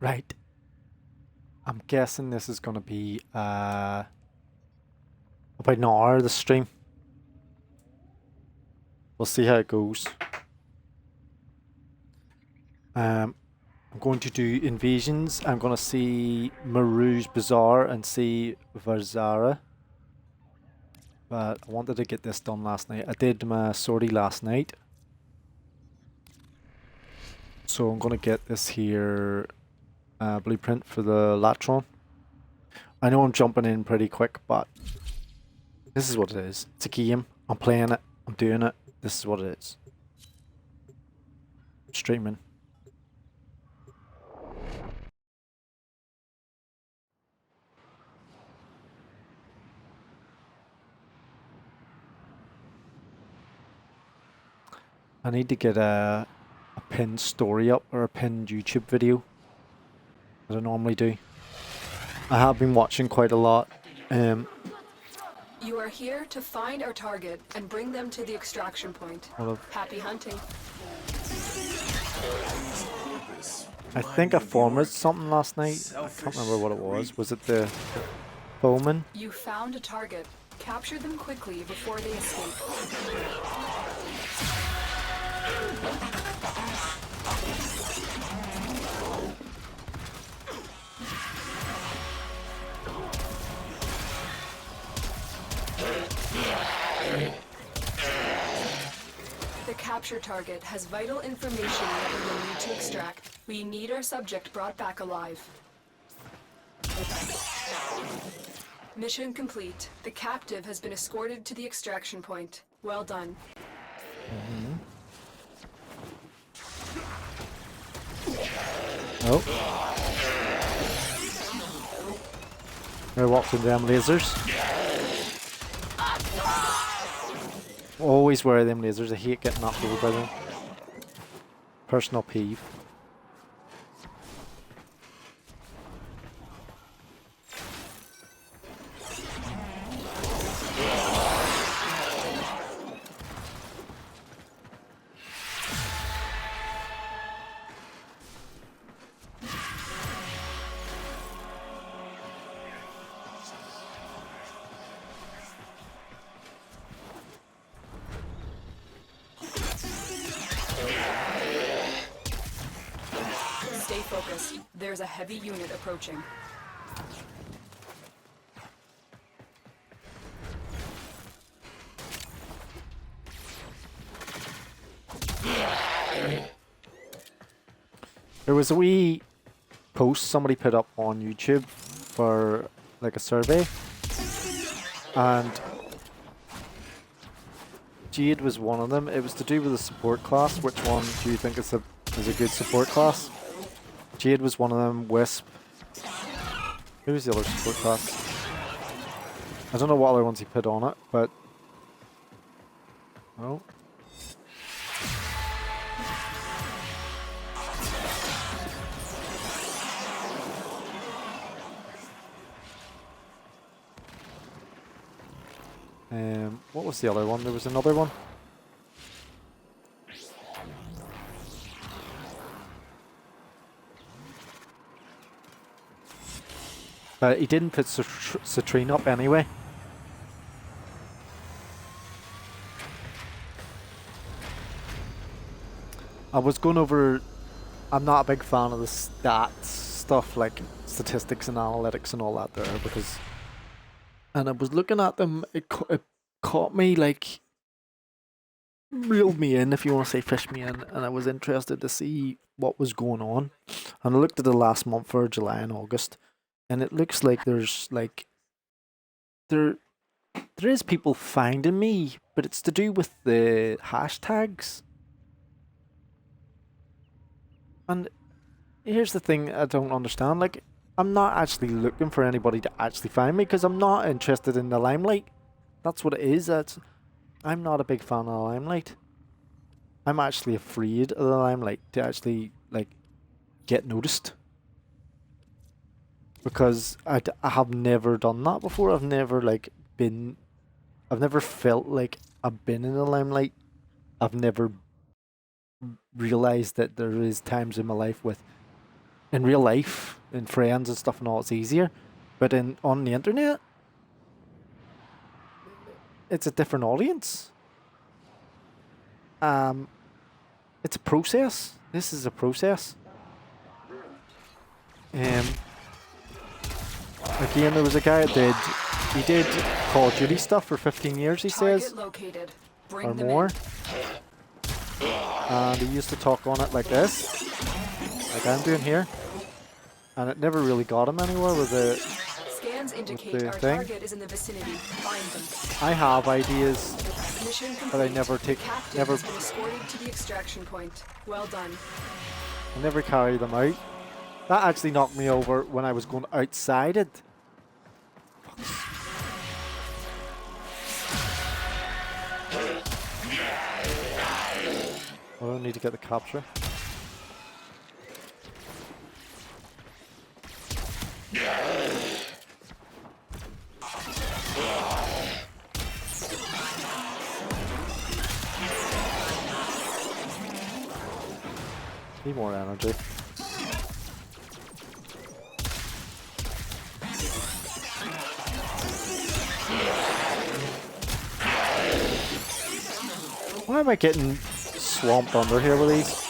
Right. I'm guessing this is going to be about an hour, the stream. We'll see how it goes. I'm going to do invasions. I'm going to see Maru's Bazaar and see Varzara. But I wanted to get this done last night. I did my sortie last night. So I'm going to get this here blueprint for the Latron. I know I'm jumping in pretty quick, but this is what it is. It's a game. I'm playing it. I'm doing it. This is what it is. Streaming. I need to get a pinned story up or a pinned YouTube video that I normally do. I have been watching quite a lot. You are here to find our target and bring them to the extraction point. Happy hunting. I think I formatted something last night. I can't remember what it was. Was it the bowman? You found a target. Capture them quickly before they escape. The capture target has vital information that we will need to extract. We need our subject brought back alive. Mission complete. The captive has been escorted to the extraction point. Well done. Oh. We're watching them lasers. Always wear them lasers. I hate getting knocked over by them. Personal peeve. Stay focused. There's a heavy unit approaching. There was a wee post somebody put up on YouTube for like a survey, and Jade was one of them. It was to do with the support class. Which one do you think is a good support class? Jade was one of them. Wisp. Who was the other support class? I don't know what other ones he put on it, but oh. What was the other one? There was another one. But he didn't put Citrine up anyway. I was going over... I'm not a big fan of the stats stuff, like statistics and analytics and all that there, because... And I was looking at them, it caught me, like... reeled me in, if you want to say fish me in, and I was interested to see what was going on. And I looked at the last month for July and August, and it looks like there's like there is people finding me, but it's to do with the hashtags. And here's the thing I don't understand, like I'm not actually looking for anybody to actually find me because I'm not interested in the limelight. That's what it is. I'm not a big fan of the limelight. I'm actually afraid of the limelight to actually like get noticed. Because I have never done that before. I've never felt like I've been in the limelight. I've never realized that there is times in my life with in real life, in friends and stuff and all, it's easier. But on the internet, it's a different audience. It's a process. This is a process. Again, there was a guy that he did Call of Duty stuff for 15 years, he says, located. Bring or them more. In. And he used to talk on it like this, like I'm doing here. And it never really got him anywhere with the Scans indicate the our thing. target is in the vicinity. Find them. I have ideas, Mission complete. but I never take, Captain never, has been escorted to the extraction point. Well done. I never carry them out. That actually knocked me over when I was going outside it. I don't need to get the capture. Need more energy. Why am I getting swamped under here with these?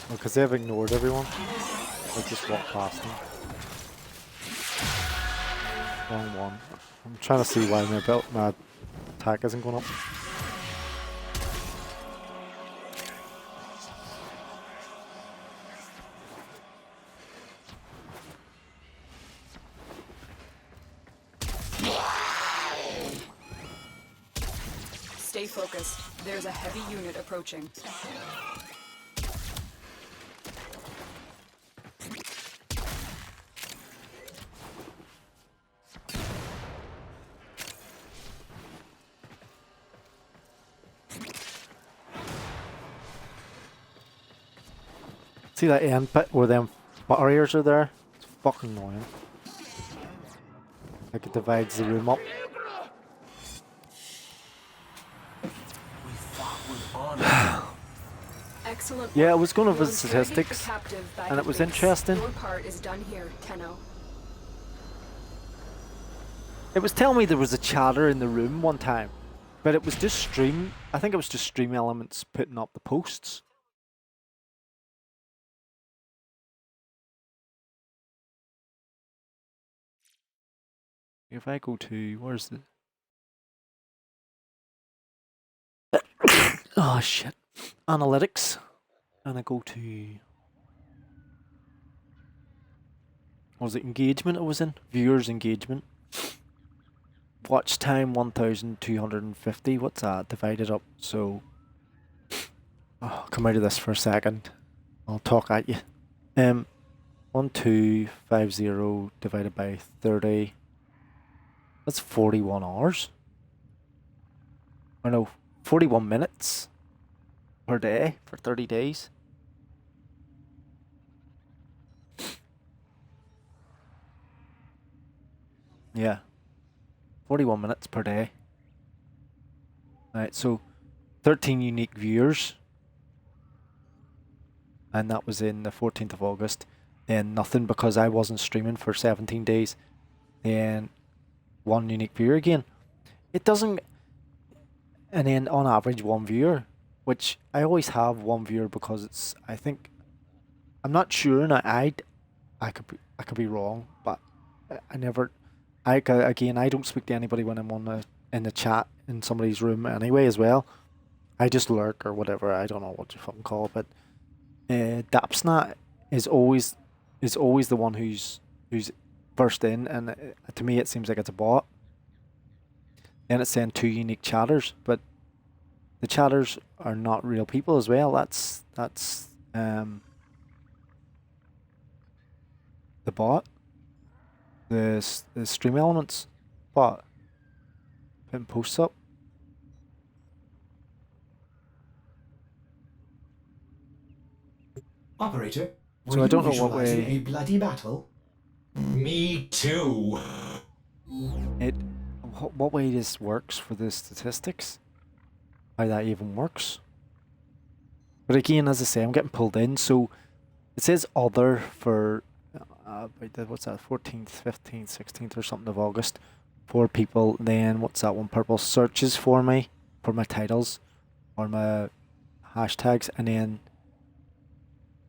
Because they've ignored everyone. I just walked past them. Wrong one. I'm trying to see why my attack isn't going up. Stay focused. There's a heavy unit approaching. See that end bit where them barriers are there? It's fucking annoying. Like it divides the room up. Excellent. Yeah, I was going over You'll the interrogate statistics, the captive back and at it was base. interesting. Your part is done here, Tenno. It was telling me there was a chatter in the room one time, but it was just stream. I think it was just stream elements putting up the posts. If I go to, where's the... oh shit. Analytics. And I go to... was it engagement I was in? Viewers engagement. Watch time 1250. What's that? Divided up. So... oh, come out of this for a second. I'll talk at you. 1250 divided by 30. That's 41 hours. Or no, 41 minutes per day for 30 days. Yeah. 41 minutes per day. Right, so 13 unique viewers. And that was in the 14th of August. Then nothing because I wasn't streaming for 17 days. Then one unique viewer again. It doesn't... and then on average one viewer. Which I always have one viewer because it's... I think... I'm not sure and I could be wrong. But I never... again, I don't speak to anybody when I'm on in the chat in somebody's room anyway as well. I just lurk or whatever. I don't know what you fucking call it, but Dapsnat is always the one who's first in, and to me it seems like it's a bot. Then it's saying 2 unique chatters, but the chatters are not real people as well. That's the bot, the stream elements bot putting posts up. Operator, So I don't know what way a bloody battle? Me too. it, what way this works for the statistics, how that even works. But again, as I say, I'm getting pulled in. So it says other for what's that? 14th, 15th, 16th, or something of August. 4 people. Then what's that one? Purple searches for me for my titles or my hashtags, and then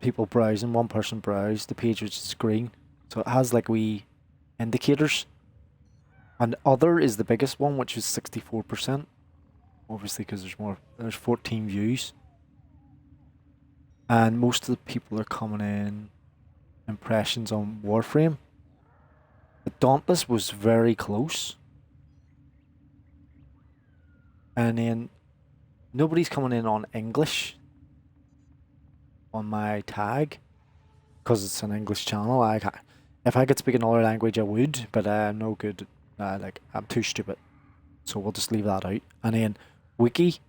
people browsing. One person browsed the page, which is green. So it has like wee indicators. And other is the biggest one, which is 64%. Obviously, because there's 14 views. And most of the people are coming in impressions on Warframe. But Dauntless was very close. And then nobody's coming in on English on my tag because it's an English channel. If I could speak another language, I would, but I'm no good. I'm too stupid. So we'll just leave that out. And then Wiki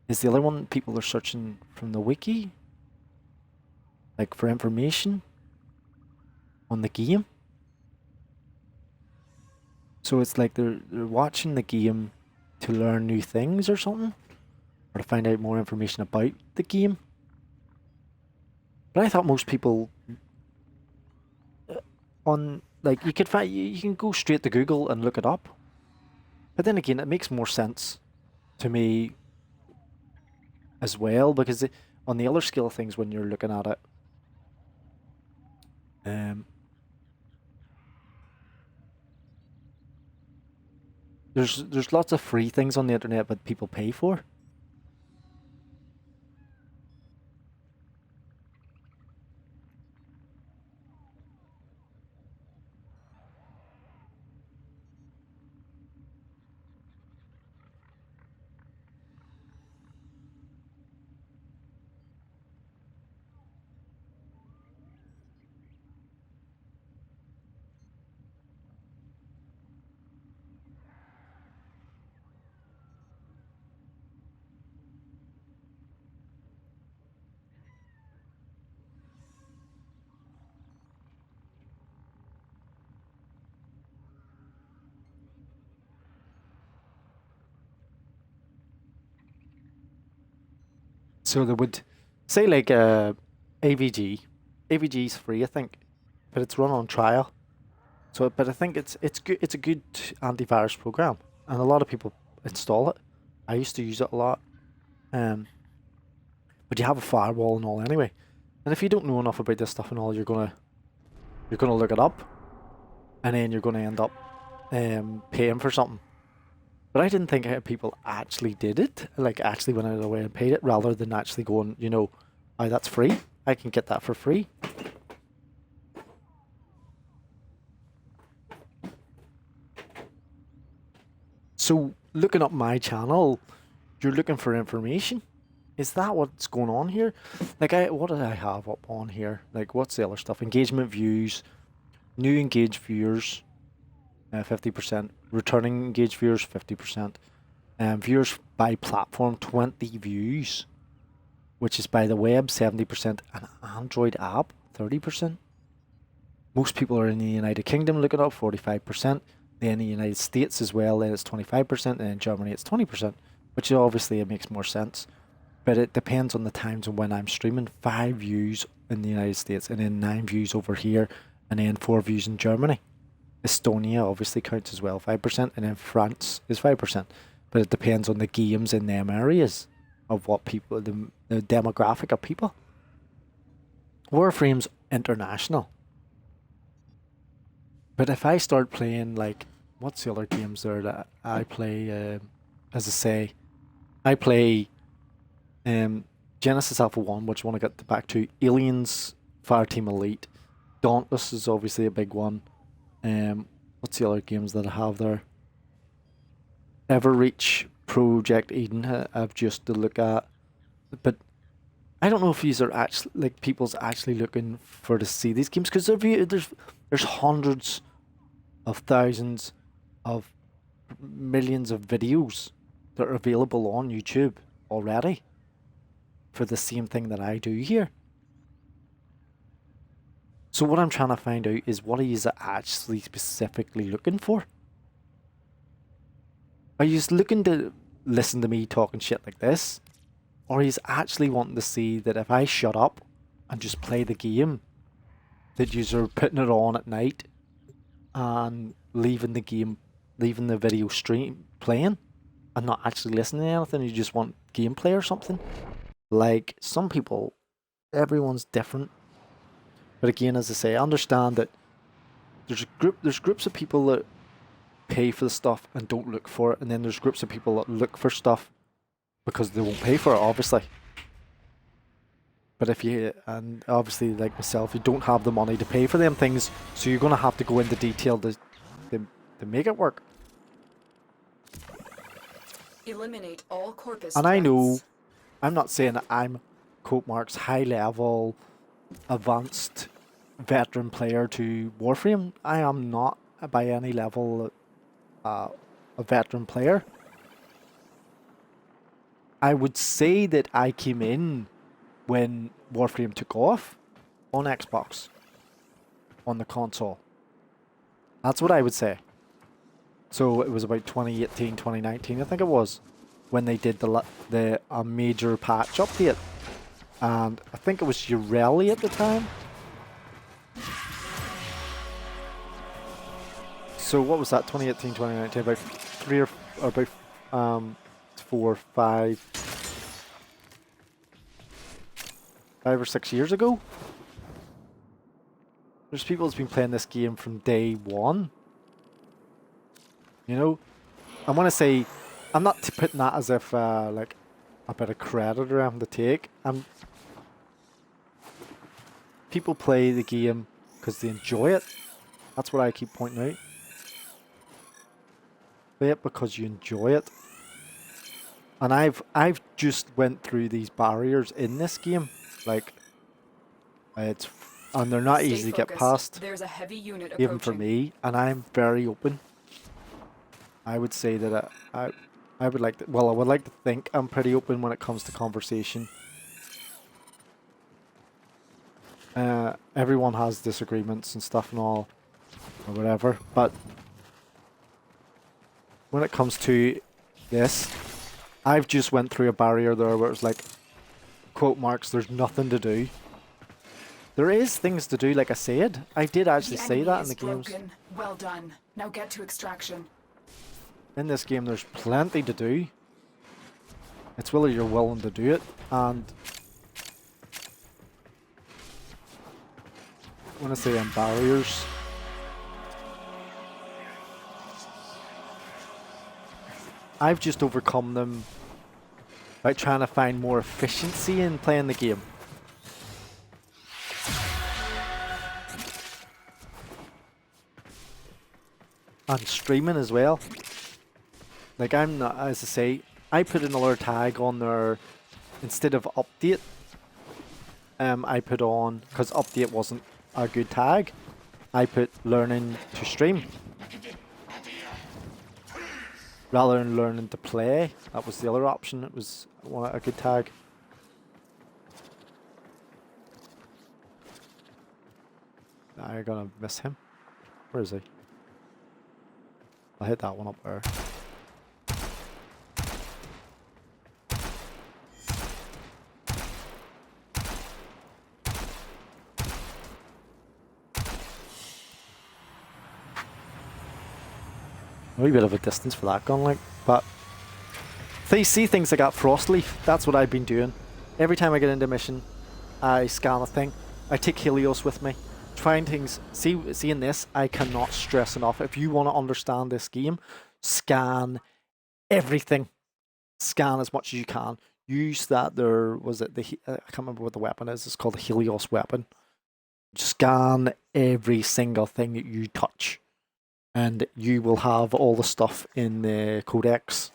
is the other one. People are searching from the Wiki, like for information on the game. So it's like they're watching the game to learn new things or something, or to find out more information about the game. But I thought most people on like you can go straight to Google and look it up. But then again, it makes more sense to me as well, because on the other scale of things, when you're looking at it, there's lots of free things on the internet that people pay for. So they would say like AVG. AVG's free, I think, but it's run on trial. So, but I think it's good. It's a good antivirus program, and a lot of people install it. I used to use it a lot. But you have a firewall and all anyway. And if you don't know enough about this stuff and all, you're gonna look it up, and then you're gonna end up paying for something. But I didn't think people actually did it, like actually went out of their way and paid it, rather than actually going, oh, that's free. I can get that for free. So looking up my channel, you're looking for information. Is that what's going on here? Like, what did I have up on here? Like, what's the other stuff? Engagement views, new engaged viewers, 50%. Returning engaged viewers, 50%. Viewers by platform, 20 views, which is by the web, 70%. And Android app, 30%. Most people are in the United Kingdom looking up, 45%. Then the United States as well, then it's 25%. And in Germany, it's 20%, which obviously it makes more sense. But it depends on the times and when I'm streaming. 5 views in the United States, and then 9 views over here, and then 4 views in Germany. Estonia obviously counts as well, 5%, and then France is 5%. But it depends on the games in them areas of what people, the demographic of people. Warframes International. But if I start playing, like, what's the other games there that I play? As I say, I play Genesis Alpha 1, which I want to get back to. Aliens, Fireteam Elite. Dauntless is obviously a big one. What's the other games that I have there? Everreach, Project Eden, I've just to look at. But I don't know if these are actually, like, people's actually looking to see these games, because there's hundreds of thousands of millions of videos that are available on YouTube already for the same thing that I do here. So what I'm trying to find out is what are you actually specifically looking for? Are you just looking to listen to me talking shit like this? Or are you actually wanting to see that if I shut up and just play the game, that you're putting it on at night and leaving the video stream playing and not actually listening to anything, you just want gameplay or something? Like, some people, everyone's different. But again, as I say, I understand that there's groups of people that pay for the stuff and don't look for it, and then there's groups of people that look for stuff because they won't pay for it, obviously. But if you, and obviously like myself, you don't have the money to pay for them things, so you're going to have to go into detail to make it work. Eliminate all corpus. And I know, threats. I'm not saying that I'm quote marks high level, advanced veteran player to Warframe. I am not by any level a veteran player. I would say that I came in when Warframe took off on Xbox, on the console. That's what I would say. So it was about 2018, 2019, I think it was, when they did the major patch update. And I think it was Ureli at the time. So what was that, 2018, 2019, about 5 or 6 years ago? There's people that's been playing this game from day one. You know? I want to say, I'm not putting that as if like a bit of credit or anything to take. People play the game because they enjoy it. That's what I keep pointing out. Play it because you enjoy it. And I've just went through these barriers in this game. Like, and they're not Stay easy to get focused. past, There's a heavy unit even for approaching. me. And I'm very open. I would say that I would like to, well, I would like to think I'm pretty open when it comes to conversation. Everyone has disagreements and stuff and all, or whatever, but when it comes to this, I've just went through a barrier there where it's like, quote marks, there's nothing to do. There is things to do, like I said. I did actually say that in the games. Broken. Well done. Now get to extraction. In this game, there's plenty to do. It's whether you're willing to do it, and when I say barriers, I've just overcome them by trying to find more efficiency in playing the game. And streaming as well. Like, I'm not, as I say, I put another tag on there instead of update. I put on, because update wasn't a good tag, I put learning to stream. Rather than learning to play, that was the other option. It was a good tag. I'm gonna miss him. Where is he? I'll hit that one up there. A wee bit of a distance for that gun, like, but they see things like that Frostleaf. That's what I've been doing. Every time I get into a mission, I scan a thing. I take Helios with me. Trying things. Seeing this, I cannot stress enough. If you want to understand this game, scan everything. Scan as much as you can. Use that. There was it. I can't remember what the weapon is. It's called the Helios weapon. Scan every single thing that you touch, and you will have all the stuff in the codex,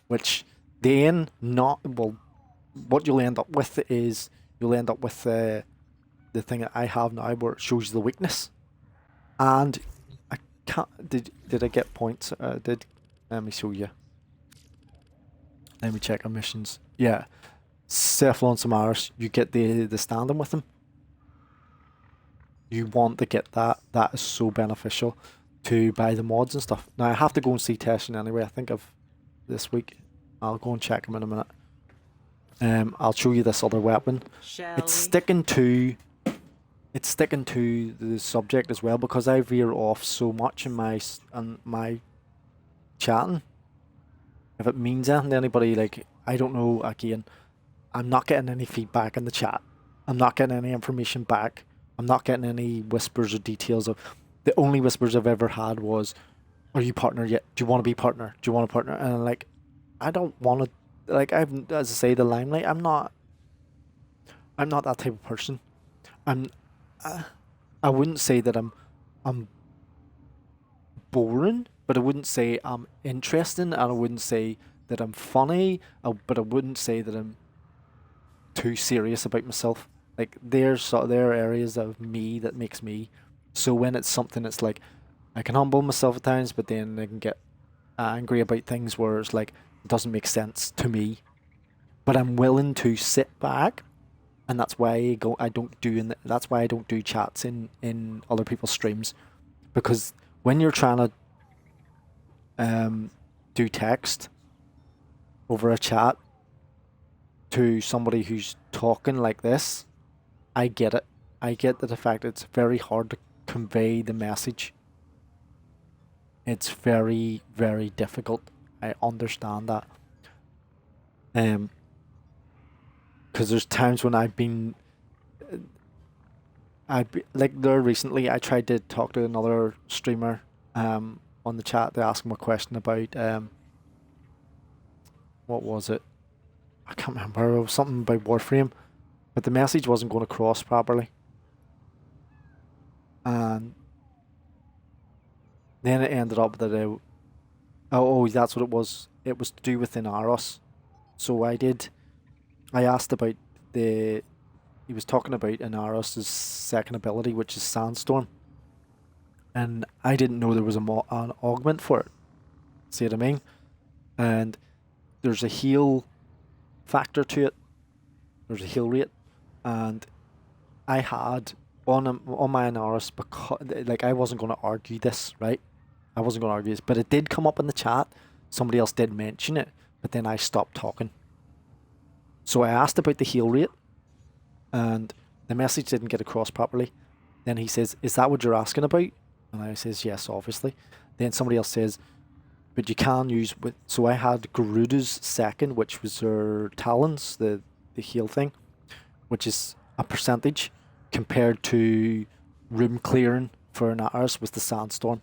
which then what you'll end up with is you'll end up with the thing that I have now where it shows you the weakness. And I can't, did I get points? Let me show you. Let me check our missions. Yeah, Cephalon Samaris, you get the standing with them. You want to get that. That is so beneficial to buy the mods and stuff. Now I have to go and see testing anyway. I think of this week. I'll go and check them in a minute. I'll show you this other weapon. Shall It's we? sticking to the subject as well because I veer off so much in my chatting. If it means anything to anybody, like I don't know. Again, I'm not getting any feedback in the chat. I'm not getting any information back. I'm not getting any whispers or details of. The only whispers I've ever had was, "Are you partner yet? Do you want to be partner? Do you want a partner?" And I'm like, I don't want to. Like I've, as I say, the limelight. I'm not. I'm not that type of person. I'm. I wouldn't say that I'm boring, but I wouldn't say I'm interesting, and I wouldn't say that I'm funny, but I wouldn't say that I'm too serious about myself. Like there are areas of me that makes me. So when it's something that's like, I can humble myself at times, but then I can get angry about things where it's like it doesn't make sense to me. But I'm willing to sit back, and that's why I don't do that's why I don't do chats in other people's streams, because when you're trying to do text over a chat to somebody who's talking like this, I get it. I get that the fact it's very hard to convey the message. It's very, very difficult. I understand that. Because there's times when like there recently, I tried to talk to another streamer on the chat to ask him a question about what was it? I can't remember. It was something about Warframe, but the message wasn't going across properly. And then it ended up that that's what it was. It was to do with Inaros. So I asked about he was talking about Inaros' second ability, which is Sandstorm. And I didn't know there was an augment for it. See what I mean? And there's a heal factor to it. There's a heal rate. And I had on my Inaros, because like I wasn't going to argue this, right? I wasn't going to argue this, but it did come up in the chat. Somebody else did mention it, but then I stopped talking. So I asked about the heal rate, and the message didn't get across properly. Then he says, "Is that what you're asking about?" And I says, "Yes, obviously." Then somebody else says, "But you can use with." So I had Garuda's second, which was their talons, the heal thing, which is a percentage compared to room clearing for an Atlas with the Sandstorm.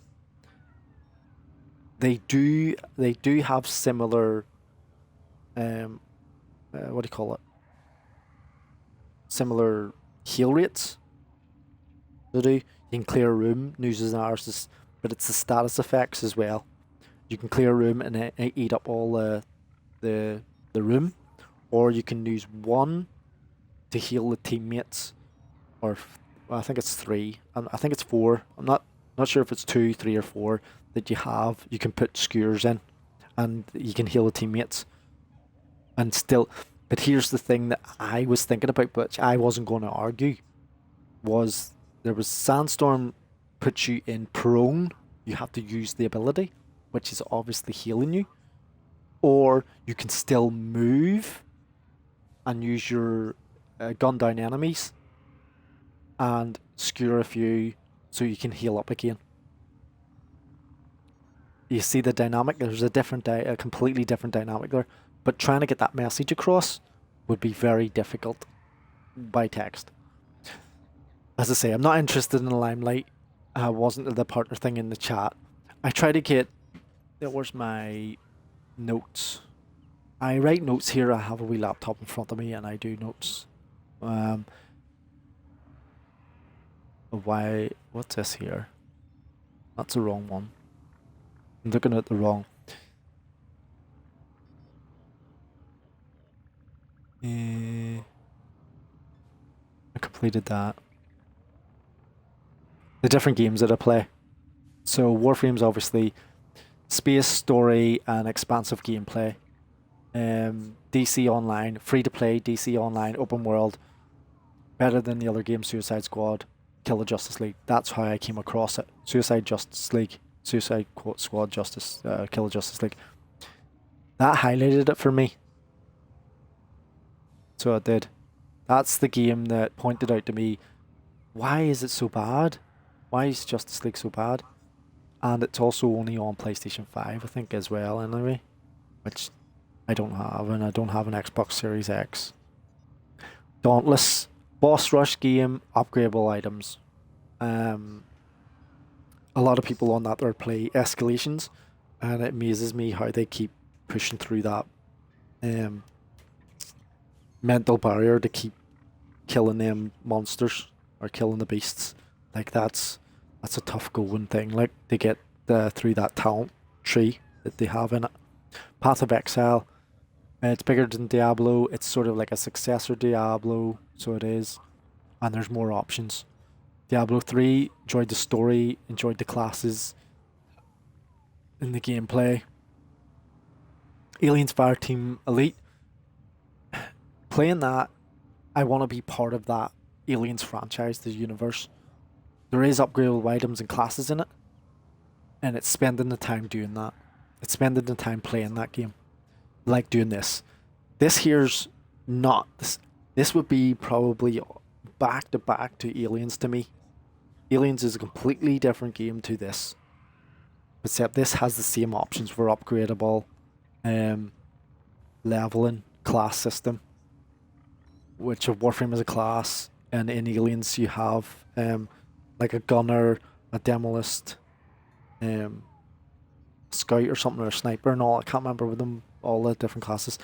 They do have similar what do you call it? Similar heal rates. They do. You can clear a room, uses an Arsus, but it's the status effects as well. You can clear a room and eat up all the room, or you can use one to heal the teammates, or I think it's 3. I think it's 4. I'm not sure if it's 2, 3, or 4 that you have. You can put skewers in, and you can heal the teammates. And still, but here's the thing that I was thinking about, which I wasn't going to argue, was there was Sandstorm puts you in prone. You have to use the ability, which is obviously healing you, or you can still move and use your gun down enemies and skewer a few so you can heal up again. You see the dynamic? There's a completely different dynamic there. But trying to get that message across would be very difficult by text. As I say, I'm not interested in the limelight. I wasn't the partner thing in the chat. I try to get... Where's my notes? I write notes here. I have a wee laptop in front of me and I do notes. What's this here? That's the wrong one. I'm looking at the wrong... I completed that. The different games that I play. So Warframes, obviously, space, story, and expansive gameplay. DC Online, free to play, DC Online, open world. Better than the other game, Suicide Squad. Killer Justice League. That's how I came across it. Suicide Justice League, Suicide Squad Justice, Killer Justice League. That highlighted it for me. So it did. That's the game that pointed out to me, why is it so bad? Why is Justice League so bad? And it's also only on PlayStation 5, I think, as well, anyway. Which I don't have, and I don't have an Xbox Series X. Dauntless. Boss rush game, upgradable items. A lot of people on that there play escalations, and it amazes me how they keep pushing through that mental barrier to keep killing them monsters or killing the beasts. Like that's a tough going thing. Like to get through that talent tree that they have in it. Path of Exile. It's bigger than Diablo. It's sort of like a successor Diablo, so it is. And there's more options. Diablo 3, enjoyed the story, enjoyed the classes, in the gameplay. Aliens Fireteam Elite. Playing that, I want to be part of that Aliens franchise, the universe. There is upgradable items and classes in it, and it's spending the time doing that. It's spending the time playing that game. Like doing this. This here's not... This would be probably back to back to Aliens to me. Aliens is a completely different game to this. Except this has the same options for upgradable leveling class system. Which of Warframe is a class, and in Aliens you have like a gunner, a demolist, scout or something, or a sniper and all. I can't remember with them, all the different classes.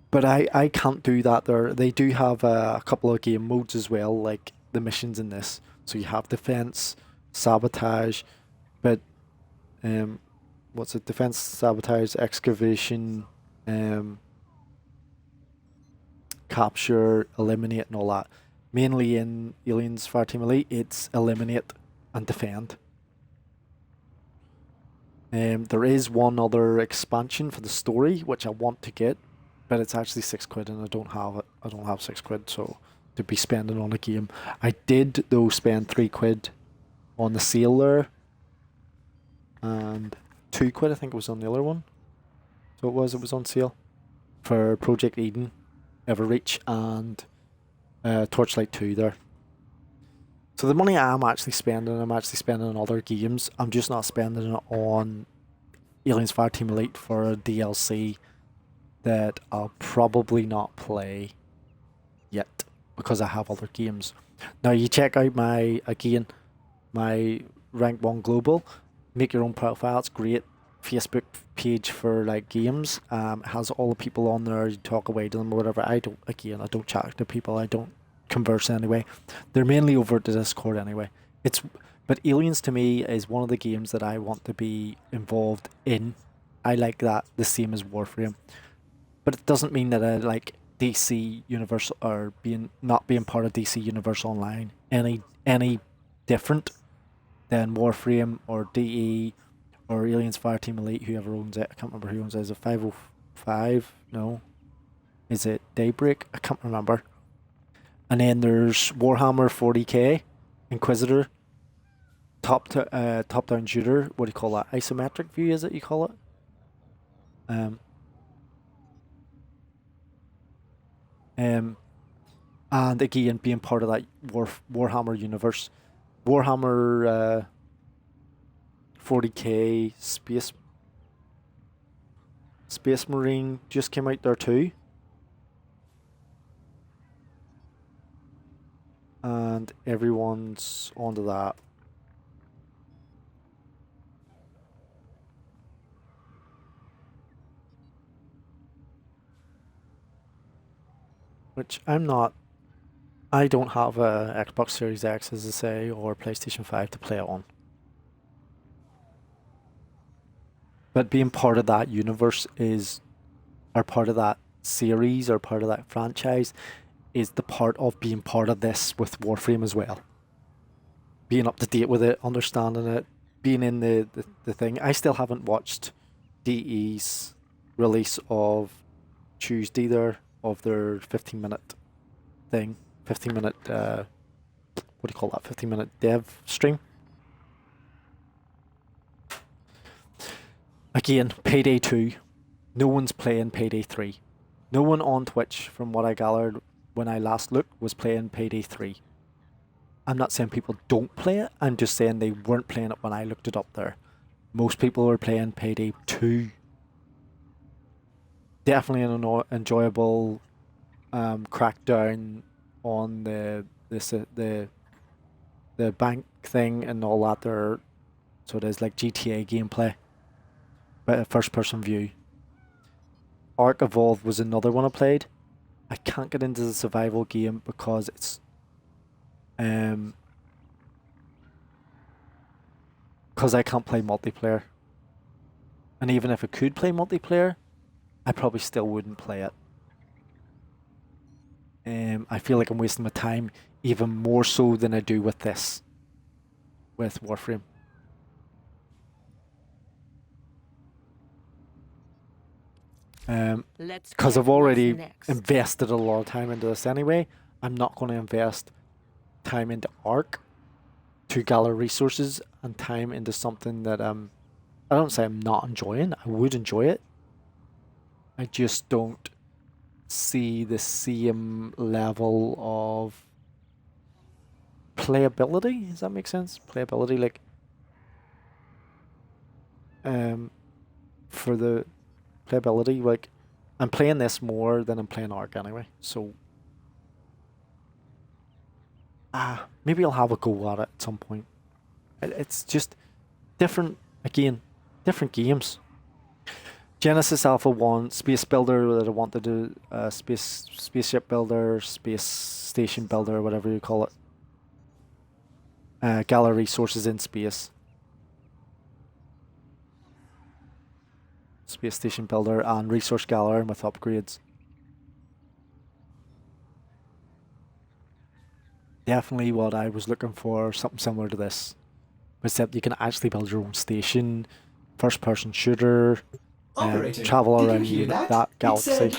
But I can't do that there. They do have a couple of game modes as well, like the missions in this. So you have defense, sabotage, but what's it? Defense, sabotage, excavation, capture, eliminate, and all that. Mainly in Aliens Fireteam Elite, it's eliminate and defend. There is one other expansion for the story which I want to get, but it's actually £6 and I don't have it. I don't have £6, so to be spending on a game. I did though spend £3 on the sale there, and £2 I think it was on the other one. So it was on sale for Project Eden, Everreach, and Torchlight 2 there. So the money I'm actually spending on other games. I'm just not spending it on Aliens Fireteam Elite for a DLC that I'll probably not play yet because I have other games. Now you check out my Rank 1 Global, make your own profile, it's great. Facebook page for like games, has all the people on there, you talk away to them or whatever. I don't chat to people, I don't converse anyway. They're mainly over at the Discord anyway. But Aliens to me is one of the games that I want to be involved in. I like that the same as Warframe. But it doesn't mean that I like DC Universe or not being part of DC Universe Online any different than Warframe or DE or Aliens Fireteam Elite, whoever owns it. I can't remember who owns it. Is it 505? No. Is it Daybreak? I can't remember. And then there's Warhammer 40k, Inquisitor, top-down shooter. What do you call that? Isometric view, is it you call it? And again, being part of that Warhammer universe. Warhammer 40k Space Marine just came out there too. And everyone's onto that. Which I'm not. I don't have a Xbox Series X, as I say, or PlayStation 5 to play it on. But being part of that universe or part of that series, or part of that franchise, is the part of being part of this with Warframe as well. Being up to date with it, understanding it, being in the thing. I still haven't watched DE's release of Tuesday there, of their 15-minute thing. 15-minute what do you call that, 15-minute dev stream. Again, Payday 2. No one's playing Payday 3. No one on Twitch, from what I gathered when I last looked, was playing Payday 3. I'm not saying people don't play it, I'm just saying they weren't playing it when I looked it up there. Most people were playing Payday 2. Definitely an enjoyable crackdown on the bank thing and all that there. So it is like GTA gameplay, but a first-person view. Ark Evolved was another one I played. I can't get into the survival game because it's because I can't play multiplayer. And even if I could play multiplayer, I probably still wouldn't play it. I feel like I'm wasting my time even more so than I do with this, with Warframe. Because I've already invested a lot of time into this anyway, I'm not going to invest time into Ark to gather resources and time into something that I don't say I'm not enjoying. I would enjoy it. I just don't see the same level of playability. Does that make sense? Playability, like for the playability, like I'm playing this more than I'm playing Ark anyway. So maybe I'll have a go at it at some point. It's just different, again, different games. Genesis Alpha 1, Space Builder that I want to do, spaceship builder, space station builder, whatever you call it. Gather resources in space. Space station builder and resource gathering with upgrades. Definitely what I was looking for, something similar to this. Except you can actually build your own station, first person shooter, travel around that galaxy.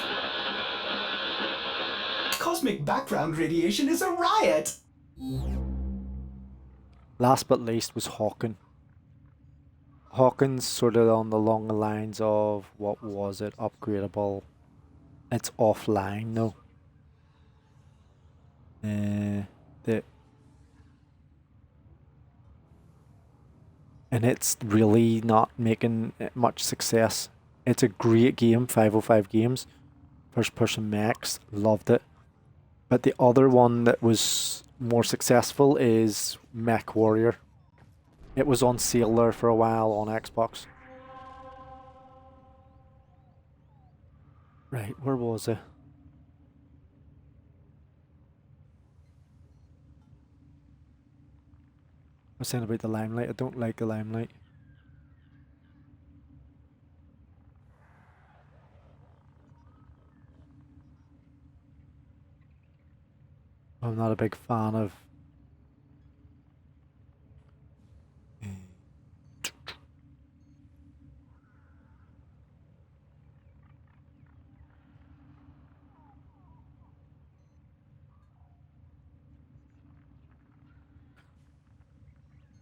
Cosmic background radiation is a riot! Last but least was Hawken. Hawken's sort of on the long lines of, what was it, upgradable. It's offline though. And it's really not making much success. It's a great game, 505 Games. First person mechs, loved it. But the other one that was more successful is Mech Warrior. It was on sale there for a while on Xbox. Right, where was it? I was saying about the limelight. I don't like the limelight. I'm not a big fan of.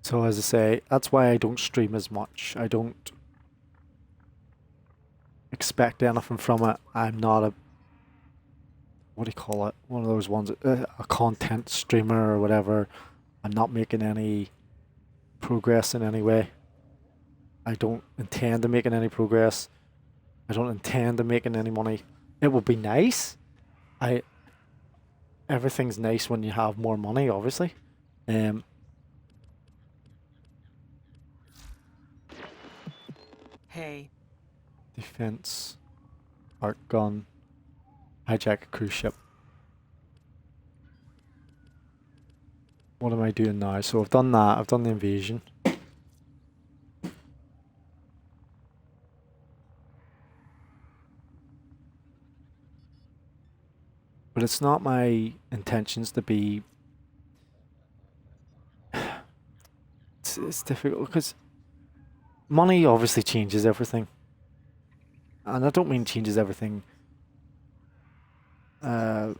So as I say, that's why I don't stream as much. I don't expect anything from it. I'm not a, what do you call it? One of those ones, a content streamer or whatever. I'm not making any progress in any way. I don't intend to making any progress. I don't intend to making any money. It would be nice. Everything's nice when you have more money, obviously. Hey. Defense, arc gun, hijack a cruise ship. What am I doing now? So I've done that. I've done the invasion. But it's not my intentions to be. It's difficult because money obviously changes everything. And I don't mean changes everything the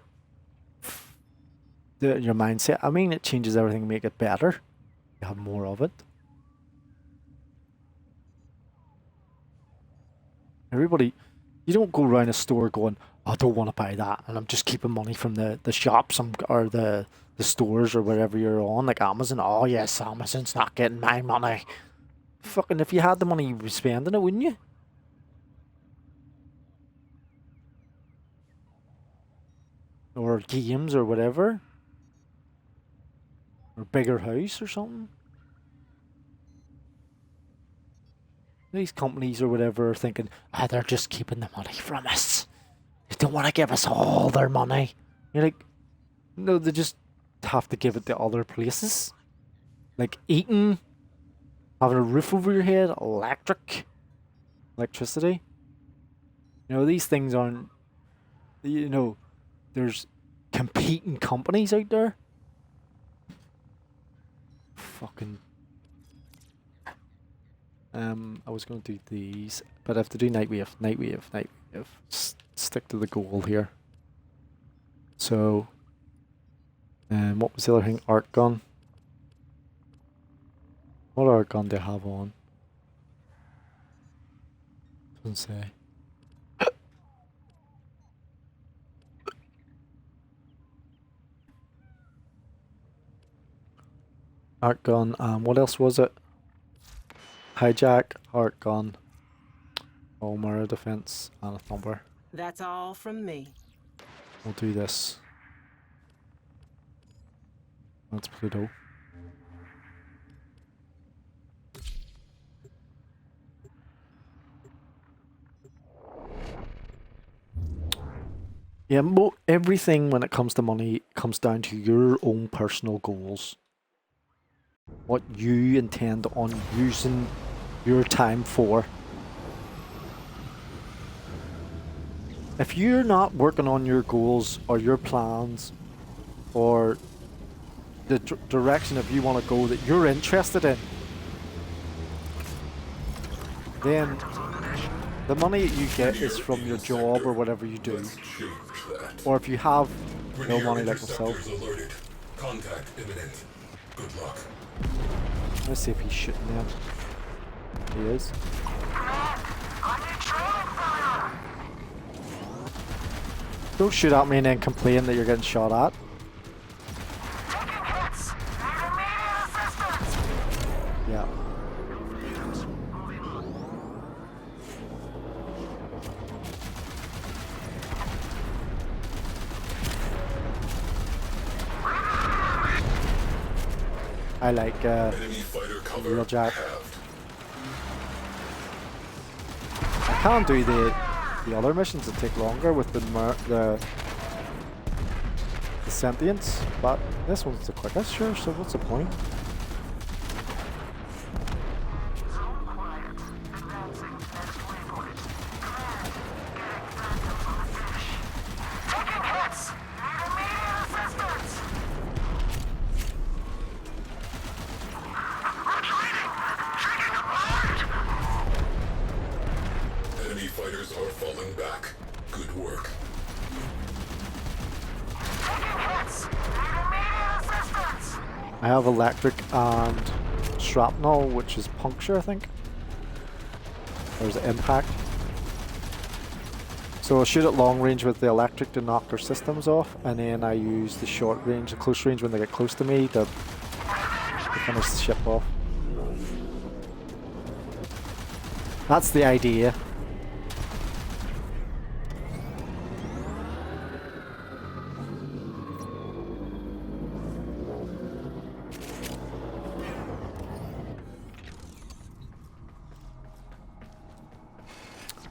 your mindset. I mean, it changes everything, make it better. You have more of it. Everybody, you don't go around a store going, I don't want to buy that, and I'm just keeping money from the shops or the stores or wherever you're on, like Amazon. Oh yes, Amazon's not getting my money. Fucking, if you had the money, you'd be spending it, wouldn't you? Or games or whatever. Or bigger house or something. These companies or whatever are thinking, they're just keeping the money from us. They don't want to give us all their money. You're like, no, they just have to give it to other places. Like eating, having a roof over your head, electricity. You know, these things aren't, you know, there's competing companies out there. Fucking. I was going to do these, but I have to do Nightwave. Stick to the goal here. So, what was the other thing? Art gun. What art gun do I have on? Doesn't say. Art gun. What else was it? Hijack, art gun, mirror defense, and a thumper. That's all from me. We'll do this. That's Pluto. Yeah, everything when it comes to money comes down to your own personal goals. What you intend on using your time for. If you're not working on your goals or your plans or the direction if you want to go that you're interested in, then the money that you get is from your job or whatever you do. Or if you have no money like myself. Alerted. Contact imminent. Good luck. Let's see if he's shooting them. He is. Don't shoot at me and then complain that you're getting shot at. Yeah. I like Railjack. I can't do the other missions that take longer with the sentience, but this one's the quickest, sure, so what's the point? I have electric and shrapnel, which is puncture, I think. There's impact. So I'll shoot at long range with the electric to knock their systems off, and then I use the short range, the close range when they get close to me to finish the ship off. That's the idea.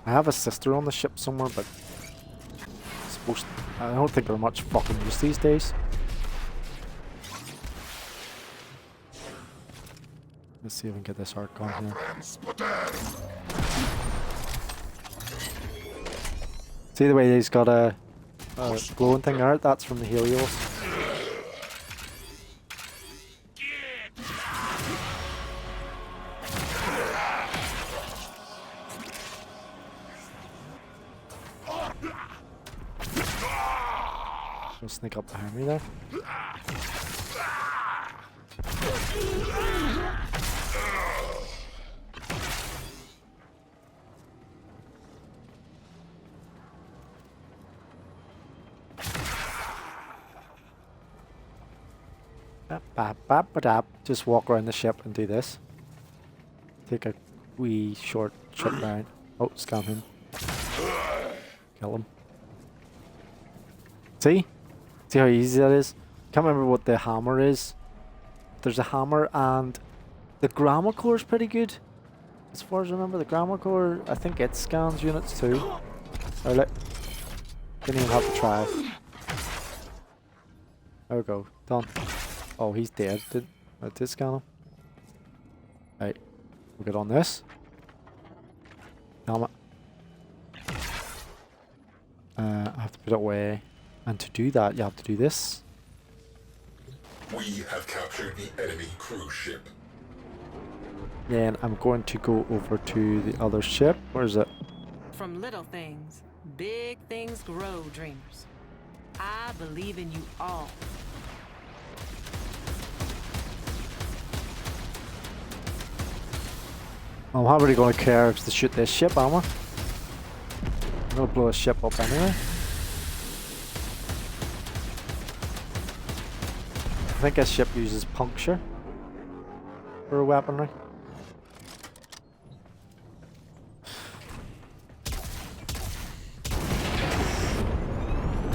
I have a sister on the ship somewhere, but I don't think they're much fucking use these days. Let's see if we can get this arc on here. See the way he's got a glowing thing there? That's from the Helios. Sneak up behind me there. Just walk around the ship and do this. Take a wee short trip round. Oh, scan him. Kill him. See? See how easy that is? Can't remember what the hammer is. There's a hammer and the grammar core is pretty good. As far as I remember, the grammar core, I think it scans units too. Oh look. Didn't even have to try. There we go. Done. Oh, he's dead. I did scan him. Right. We'll get on this. Damn it. I have to put it away. And to do that, you have to do this. We have captured the enemy cruise ship. Then I'm going to go over to the other ship. Where is it? From little things, big things grow, dreamers. I believe in you all. I'm not really going to care if they shoot this ship, am I? I'm going to blow a ship up anyway. I think this ship uses puncture for weaponry.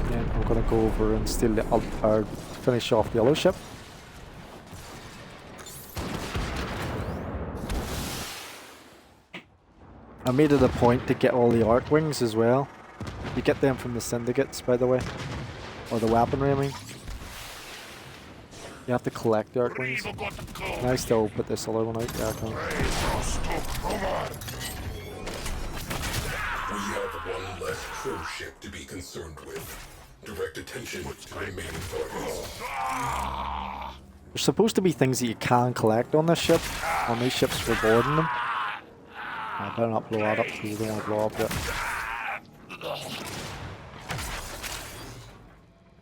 Then I'm going to go over and steal the or finish off the other ship. I made it a point to get all the arc wings as well. You get them from the syndicates, by the way. Or the weaponry, I mean. You have to collect the arc wings. Can I still put this other one out? Yeah, I can. We have one less cruise ship to be concerned with. Direct attention to remaining targets. There's supposed to be things that you can collect on this ship. On these ships for boarding them. I better not blow that up because you don't want to blow up yet.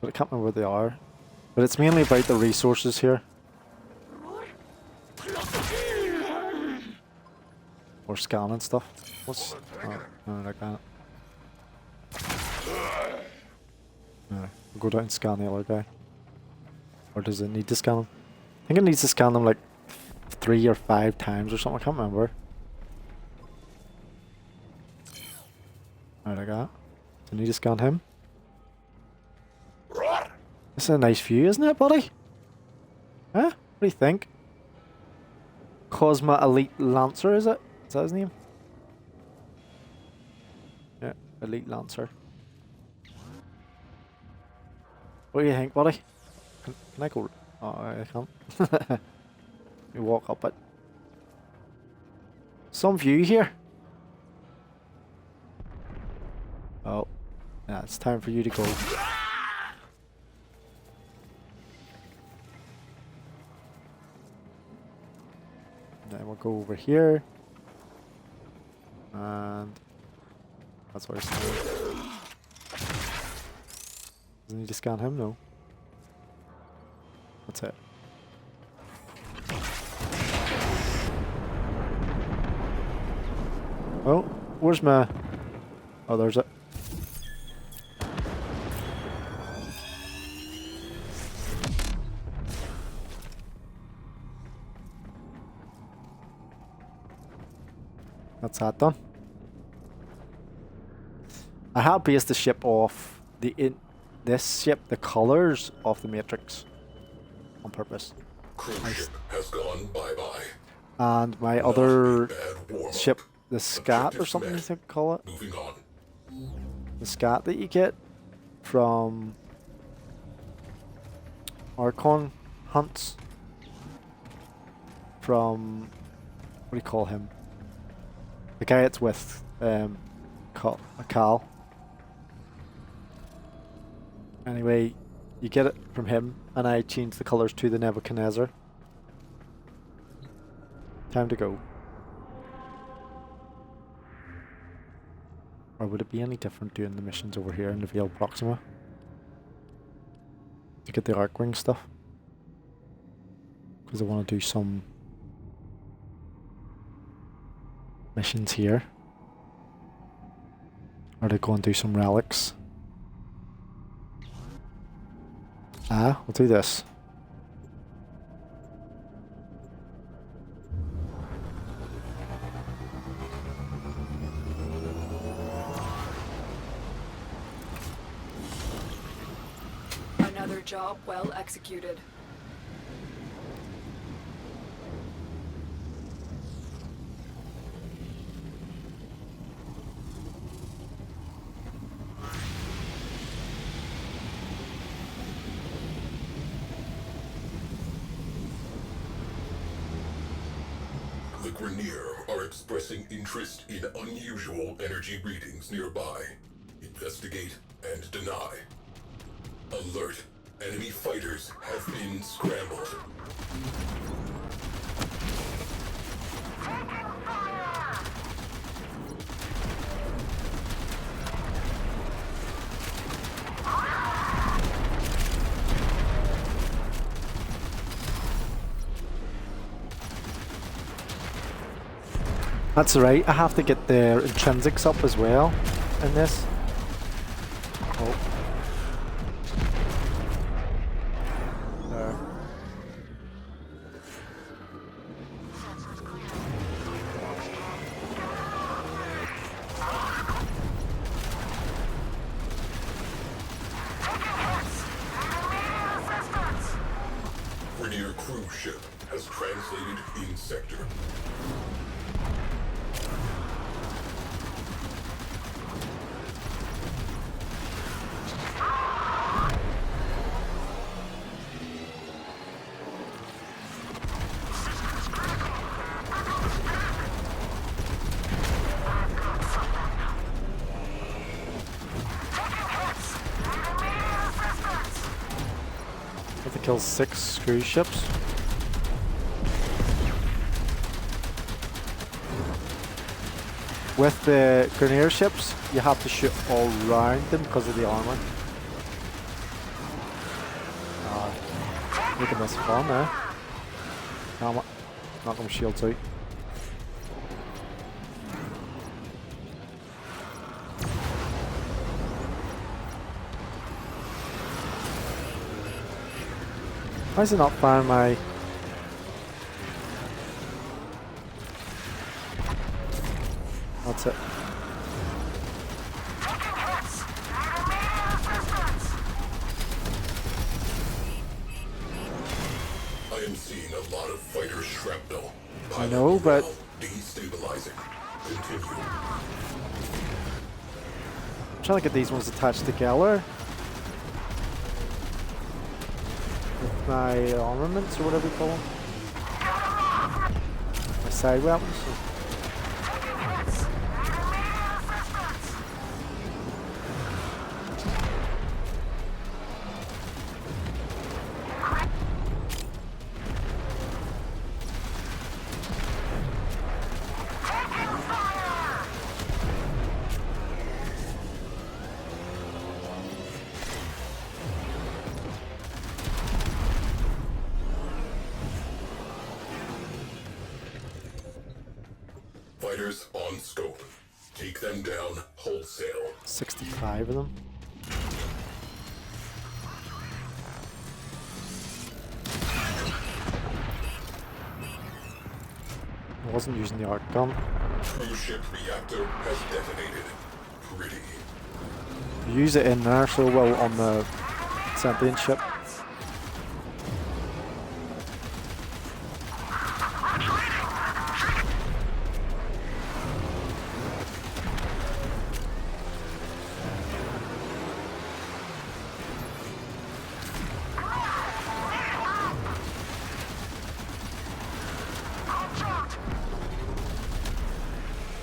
But I can't remember where they are. But it's mainly about the resources here. Or scanning stuff. What's... Oh, no, like that. No, we'll go down and scan the other guy. Or does it need to scan him? I think it needs to scan them like 3 or 5 times or something, I can't remember. Right, I got it. Do I need to scan him? This is a nice view, isn't it, buddy? Huh? What do you think? Cosma Elite Lancer, is it? Is that his name? Yeah, Elite Lancer. What do you think, buddy? Can I go? Oh, I can't. You walk up it. Some view here. Oh, yeah, it's time for you to go. Then we'll go over here. And that's what I said. Doesn't need to scan him, no. That's it. Oh, where's my... Oh, there's it. That's that done. I have based the ship off this ship, the colors of the Matrix, on purpose. Cruise ship has gone bye-bye. And my Not other a bad warm-up. ship, the scat or Objectives something you met. think call it, Moving on. the scat that you get from Archon hunts, from what do you call him? The guy it's with, Cal. Anyway, you get it from him, and I changed the colours to the Nebuchadnezzar. Time to go. Or would it be any different doing the missions over here in the Veil Proxima? To get the Arcwing stuff? Because I want to do some missions here. Or to go and do some relics. We'll do this. job well executed. The Grenier are expressing interest in unusual energy readings nearby. Investigate and deny. Alert. Enemy fighters have been scrambled. That's right, I have to get their intrinsics up as well in this. Oh. There. Grenier cruise ship has translated in sector. Have to kill 6 cruise ships. With the Grenier ships, you have to shoot all round them because of the armor. Making this fun, eh? Knock them shields out. Why is it not firing my... That's it. I am seeing a lot of fighter shrapnel. I know, but... Destabilizing. Continue. I'm trying to get these ones attached together. With my armaments, or whatever you call them. My side weapons. Fighters on scope. Take them down wholesale. 65 of them. I wasn't using the arc gun. Cruise ship reactor has detonated. Pretty. Use it in there so well on the sentient ship.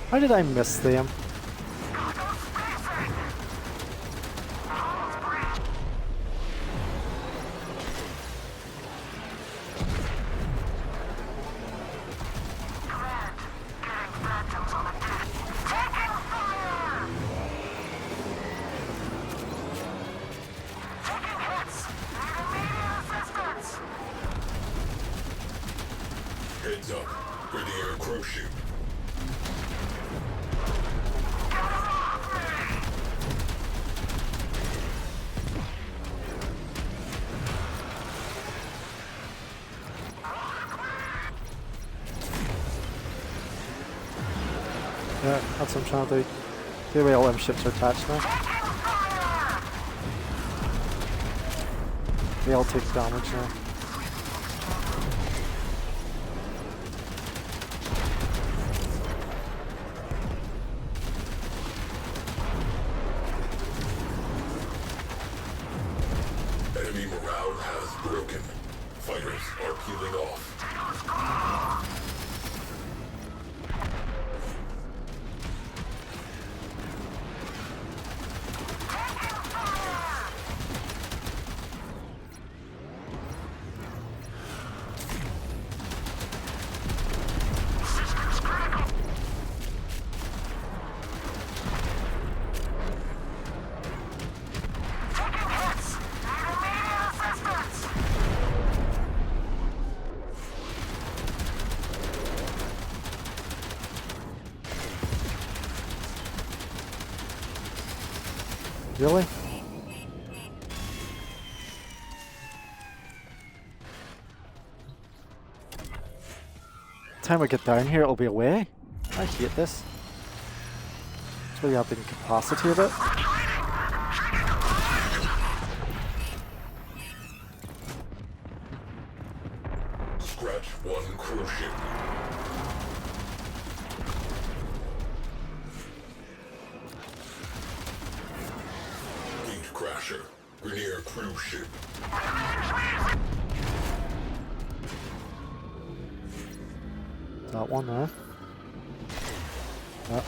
How did I miss them? Heads up. Grenier cruise ship. Yeah, that's what I'm trying to do. The way all them ships are attached now. They all take damage now. Enemy morale has broken. Fighters are peeling off. Really? Time I get down here, it'll be away. I hate this. That's why you have to incapacitate it. Scratch one cruise ship. Gate crasher. Rainier cruise ship. That one there. Yeah.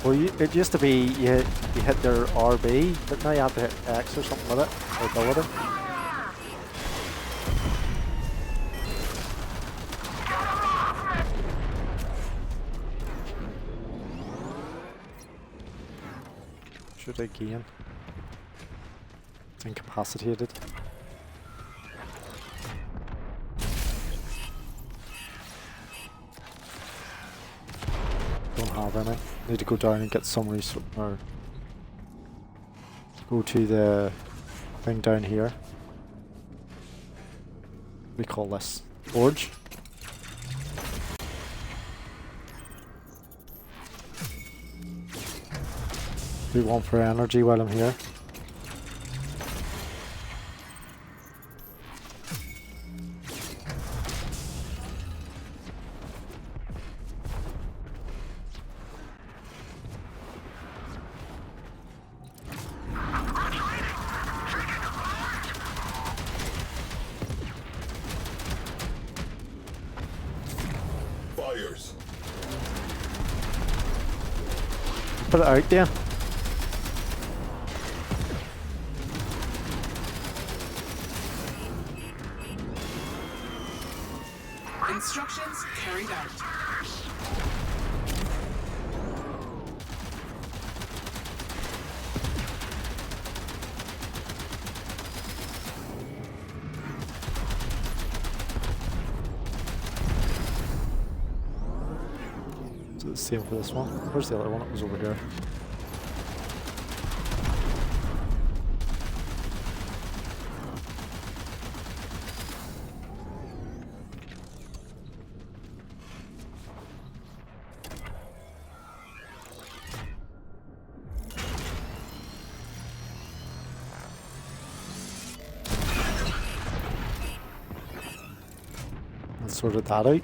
Well, it used to be you hit their RB, but now you have to hit X or something with it, or ability. Should I gain? It's incapacitated. Don't have any. Need to go down and get some resource, or go to the thing down here. What do we call this? Forge? Do one for energy while I'm here. Fires. Put it out there. Instructions carried out. Is it the same for this one? Where's the other one? It was over here. Sorted that out. Boom.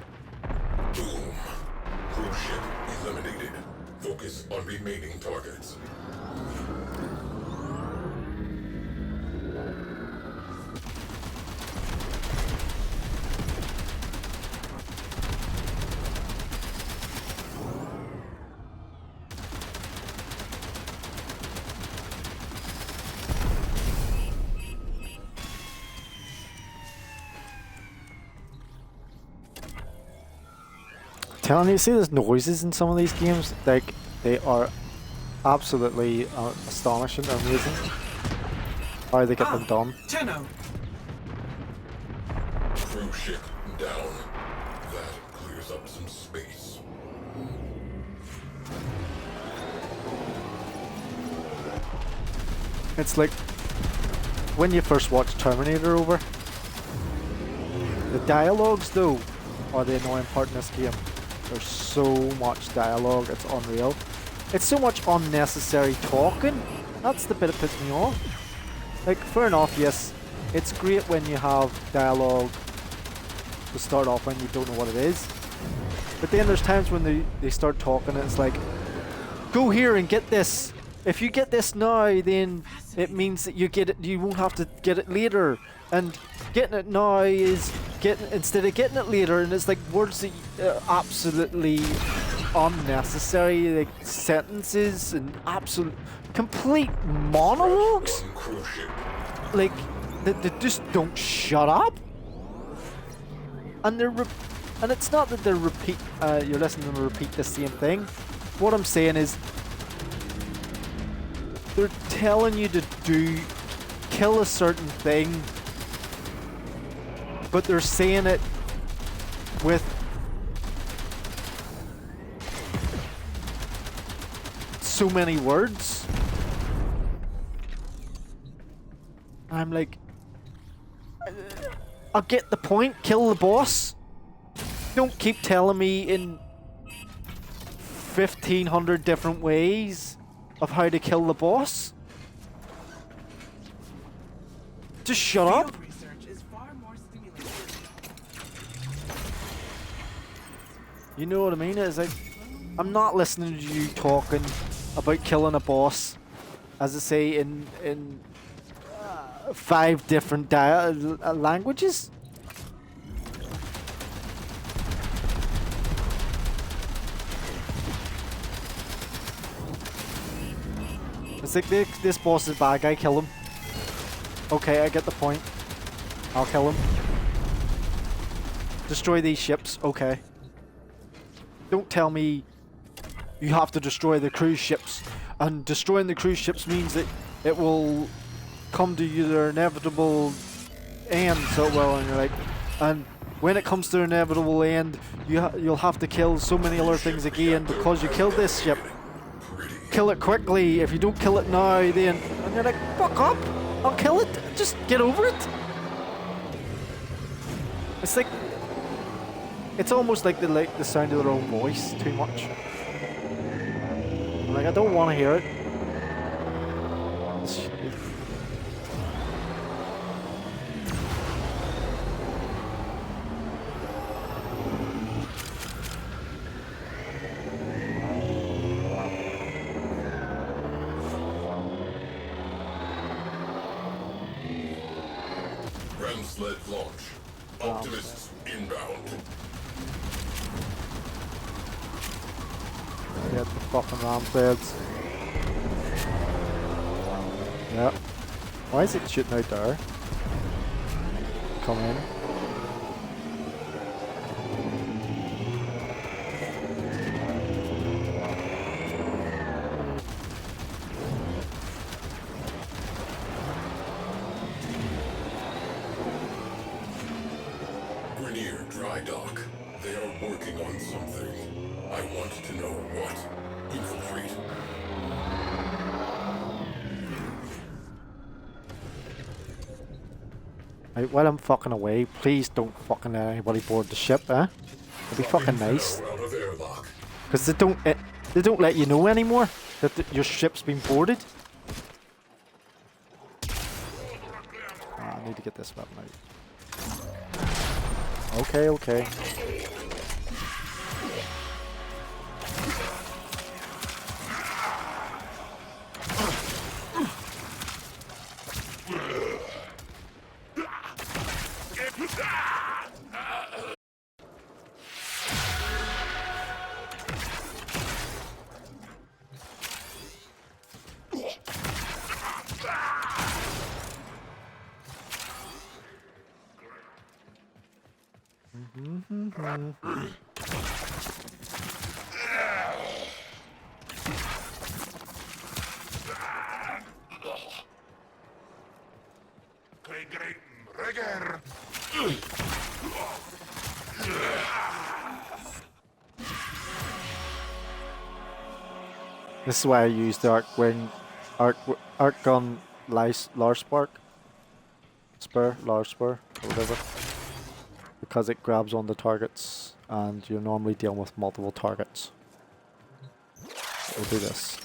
Cruise ship eliminated. Focus on remaining targets. telling you, see, there's noises in some of these games. Like, they are absolutely astonishing, amazing. How they get them done. Tenno. Crew ship down. That clears up some space. It's like when you first watch Terminator over. The dialogues, though, are the annoying part in this game. There's so much dialogue, it's unreal. It's so much unnecessary talking. That's the bit that puts me off. Like, fair enough, yes, it's great when you have dialogue to start off when you don't know what it is. But then there's times when they start talking and it's like, go here and get this. If you get this now, then it means that you get it. You won't have to get it later. And getting it now is getting instead of getting it later. And it's like words that absolutely unnecessary, like sentences and absolute complete monologues. One crew ship. Like they just don't shut up. And and it's not that they're you're listening to them repeat the same thing. What I'm saying is, they're telling you to kill a certain thing, but they're saying it with so many words. I'm like, I'll get the point, kill the boss. Don't keep telling me in 1,500 different ways of how to kill the boss. Just shut up. Field research is far more stimulating. You know what I mean? It's like, I'm not listening to you talking about killing a boss, as I say, in 5 different languages. It's like, this boss is bad guy, kill him. Okay, I get the point. I'll kill him. Destroy these ships, okay. Don't tell me you have to destroy the cruise ships, and destroying the cruise ships means that it will come to their inevitable end, so well, and you're like, and when it comes to their inevitable end, you'll have to kill so many other things again because you killed this ship. Kill it quickly. If you don't kill it now, then... And you're like, fuck up! I'll kill it! Just get over it! It's like... It's almost like they like the sound of their own voice too much. I'm like, I don't want to hear it. Sled launch. Optimists inbound. Get the fucking ram sleds. Yep. Why is it shooting out there? Come in. Dry dock. They are working on something. I want to know what. Infiltrate. Right, while I'm fucking away, please don't fucking let anybody board the ship, eh? It'd be fucking nice. Because they don't let you know anymore that your ship's been boarded. Oh, I need to get this weapon out. Okay, okay. This is why I use the arc gun large spur, large spur, or whatever, because it grabs on the targets, and you're normally dealing with multiple targets. We'll do this.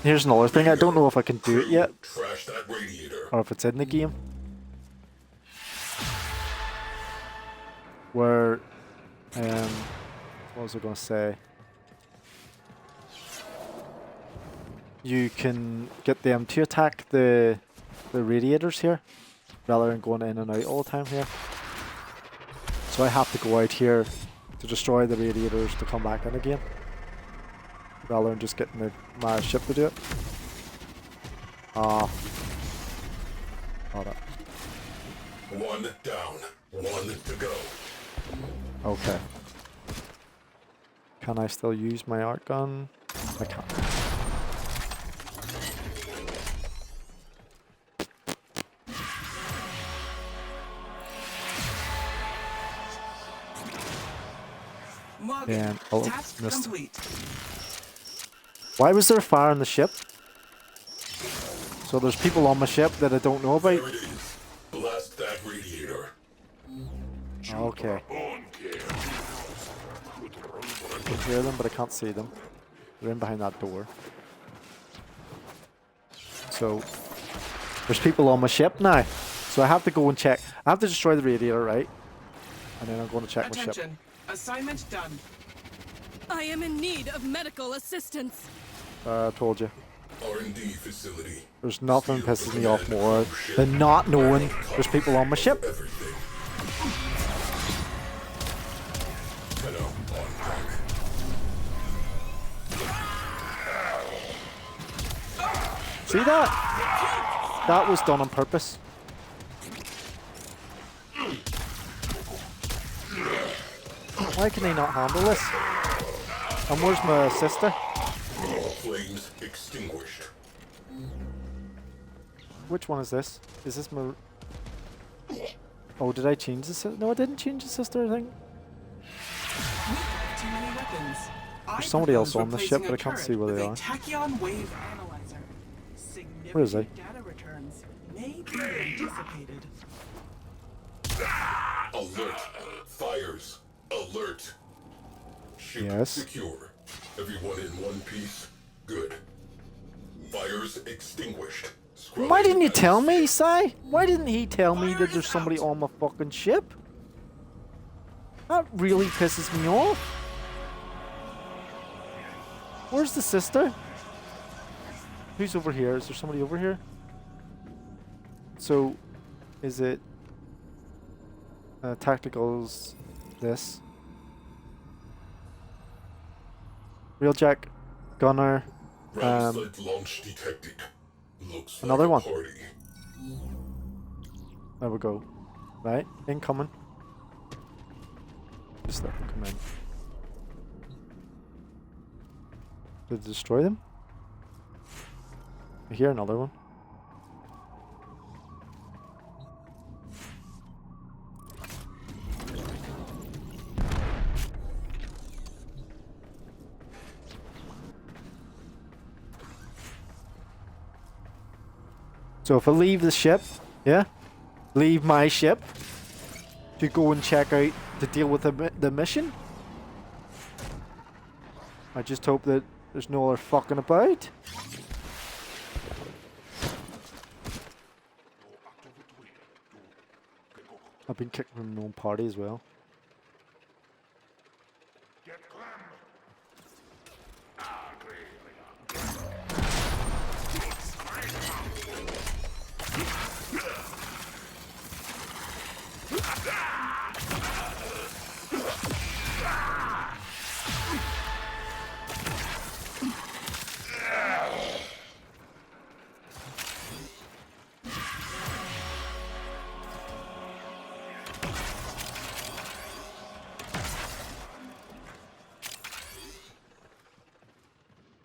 Here's another thing. I don't know if I can do it yet, Trash that radiator. or if it's in the game. Where, what was I going to say? You can get them to attack the radiators here, rather than going in and out all the time here. So I have to go out here to destroy the radiators to come back in again, rather than just getting my ship to do it. Hold up. One down. One to go. Okay. Can I still use my arc gun? I can't. Morgan, Yeah, oh, task missed. complete. Why was there a fire on the ship? So there's people on my ship that I don't know about? There it is. Blast that radiator. Okay. I can hear them, but I can't see them. They're in behind that door. So, there's people on my ship now. So I have to go and check. I have to destroy the radiator, right? And then I'm going to check my ship. Attention. Assignment done. I am in need of medical assistance. I told you. R&D facility. There's nothing pisses me off more than not knowing there's people on my ship. Everything. Hello, on track. See that? That was done on purpose. Why can they not handle this? And where's my sister? Flames extinguished. Which one is this? Is this my... Oh, did I change the sister? No, I didn't change the sister, I think. Too many weapons. There's somebody else on the ship, Replacing but I a can't turret see where they with a are. Tachyon wave analyzer. Significant Where is he? data returns may be anticipated. Alert. Fires. Alert. Ship Yes. secure. Everyone in one piece. Good. Fires extinguished. Why didn't you tell me, Si? Why didn't he tell me that there's somebody on my fucking ship? That really pisses me off. Where's the sister? Who's over here? Is there somebody over here? So, is it tacticals this? Railjack, gunner, Site launch detected. Looks another like a one. party. There we go. Right, incoming. Just let them come in. Did it destroy them? I hear another one. So if I leave the ship, yeah, leave my ship to go and check out to deal with the mission, I just hope that there's no other fucking about. I've been kicked from my own party as well.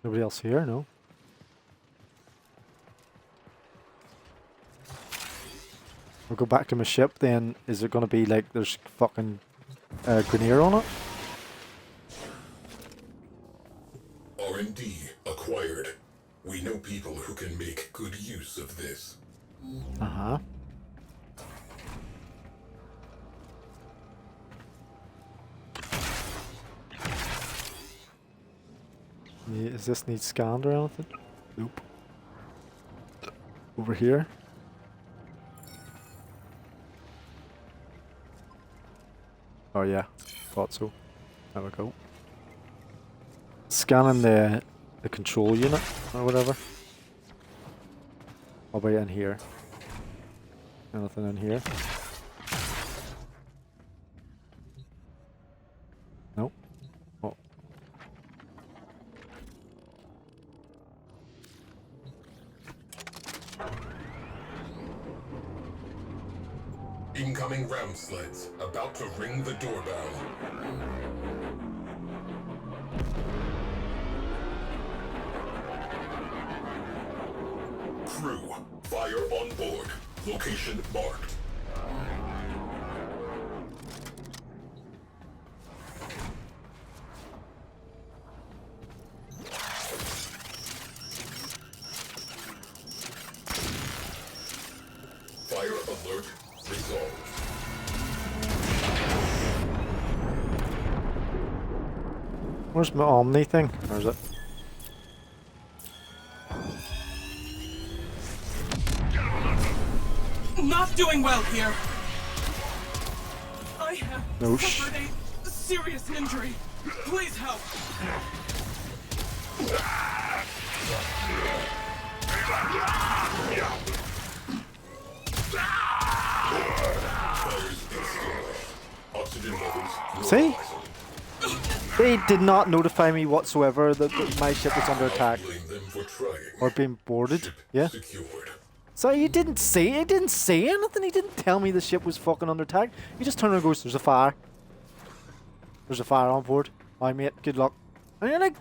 Nobody else here, no? We'll go back to my ship, then is it gonna be like there's fucking Grenier on it? R&D acquired. We know people who can make good use of this. Uh-huh. Yeah, does this need scanned or anything? Nope. Over here. Oh yeah, thought so. There we go. Scanning the control unit or whatever. What about in here? Anything in here? Nope. Oh. Incoming ram sleds, about to ring the doorbell. Crew, fire on board. Location marked. Fire alert resolved. Where's my Omni thing? Or is it? Not doing well here. I have No suffered a serious injury. Please help. Fires extinguished. Oxygen levels See? normalizing. They did not notify me whatsoever that my ship was under attack Blame them for trying. or being boarded. Ship Yeah. secured. So he didn't say anything. He didn't tell me the ship was fucking under attack. He just turned around and goes, "There's a fire. There's a fire on board. Aye, mate, good luck." And you're like,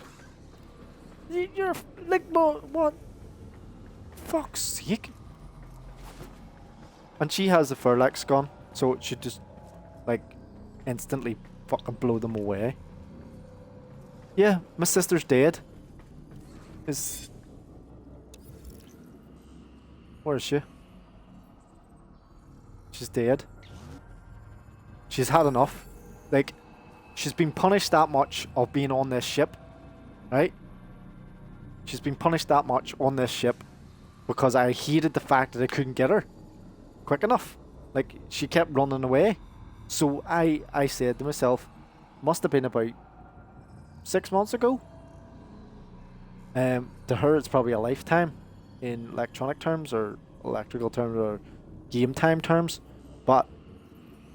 you're like, what? Fuck's sake. And she has the Furlax gun, so it should just, like, instantly fucking blow them away. Yeah, my sister's dead. Where is she? She's dead. She's had enough. Like, she's been punished that much of being on this ship, right? She's been punished that much on this ship because I hated the fact that I couldn't get her quick enough. Like, she kept running away. So I said to myself, must have been about 6 months ago. To her, it's probably a lifetime in electronic terms or electrical terms or game time terms. But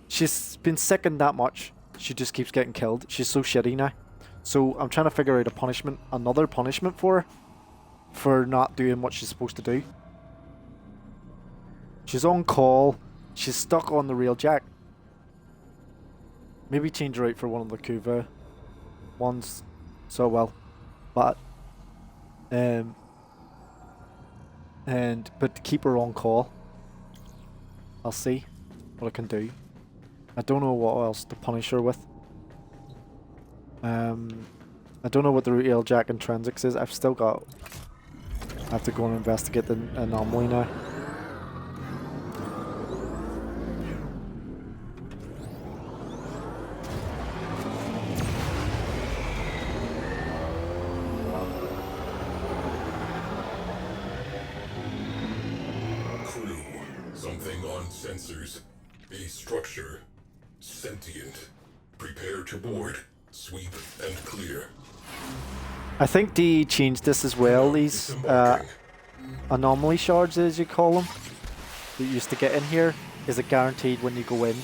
she's been sickened that much, she just keeps getting killed. She's so shitty now. So I'm trying to figure out a punishment, another punishment for her, for not doing what she's supposed to do. She's on call. She's stuck on the Railjack. Maybe change her out for one of the Kuva ones. So well. But but to keep her on call. I'll see what I can do. I don't know what else to punish her with. I don't know what the Railjack intrinsics is. I've still got. I have to go and investigate the anomaly now. Crew, something on sensors. A structure. Sentient. Prepare to board. Sweep and clear. I think they changed this as well. These anomaly shards, as you call them, that you used to get in here, is it guaranteed when you go in,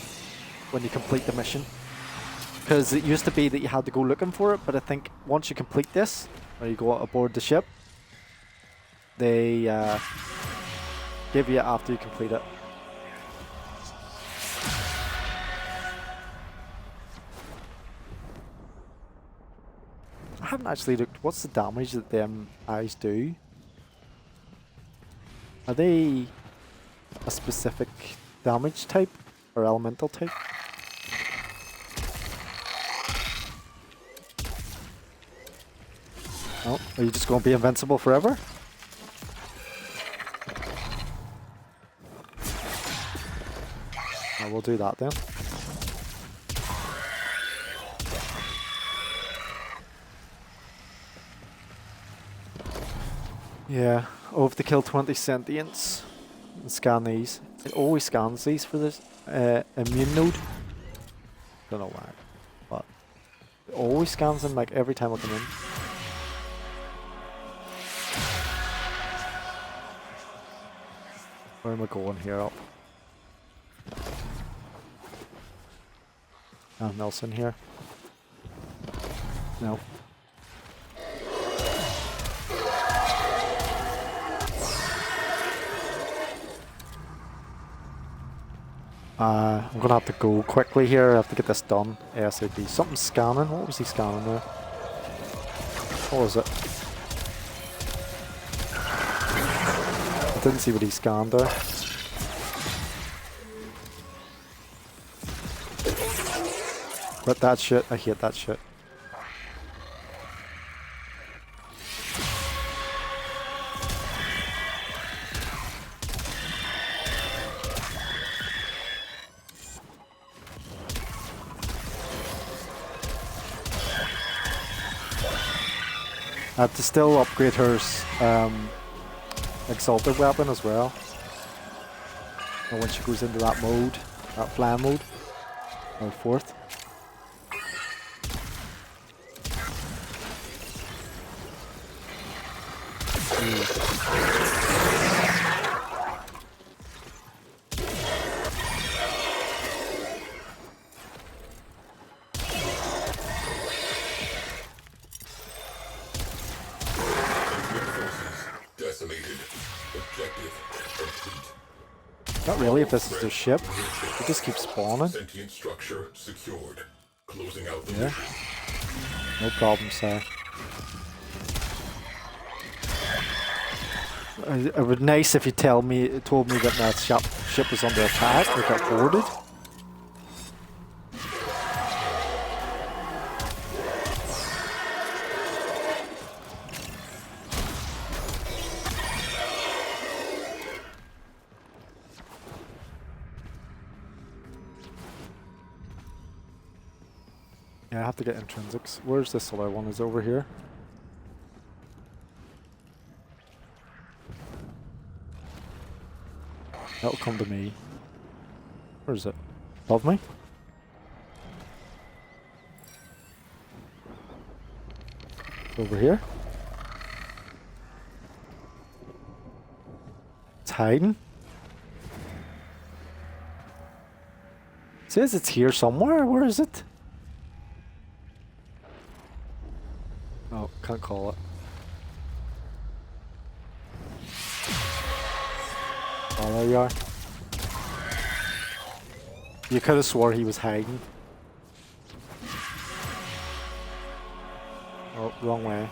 when you complete the mission? Because it used to be that you had to go looking for it, but I think once you complete this, or you go aboard the ship, they give you it after you complete it. haven't actually looked. What's the damage that them eyes do? Are they a specific damage type or elemental type? Oh, are you just going to be invincible forever? Oh, we'll do that then. Yeah, oh, have to kill 20 sentients and scan these. It always scans these for this immune node. Don't know why, but it always scans them like every time I come in. Where am I going here up? Nelson here. No. I'm gonna have to go quickly here. I have to get this done ASAP. Something's scanning. What was he scanning there? What was it? I didn't see what he scanned there. But that shit, I hate that shit. I have to still upgrade her exalted weapon as well. And when she goes into that mode, that flame mode, or fourth. Not really, if this is their ship. It just keeps spawning. Sentient structure secured. Closing out the Yeah. No problem, sir. It would be nice if you told me that that ship was under attack or got boarded. Yeah, I have to get intrinsics. Where's this other one? Is it over here? That'll come to me. Where is it? Above me? It's over here. It's hiding. It says it's here somewhere. Where is it? Oh, can't call it. Oh, there you are. You could have swore he was hiding. Oh, wrong way.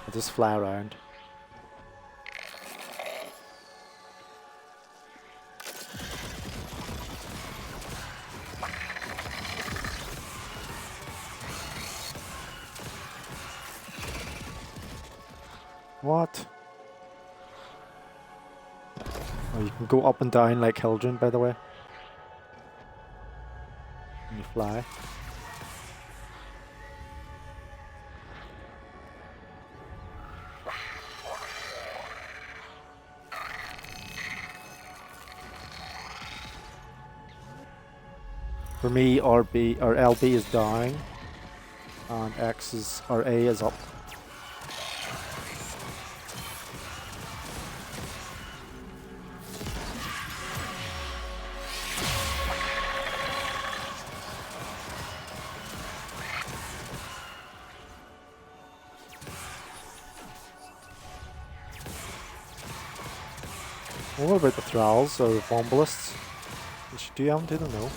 I'll just fly around. What? Oh, you can go up and down like Hildren, by the way. When you fly. For me, RB or LB is down, and X is or A is up. What about the Thralls or the Vombalists? What should do them? I don't know.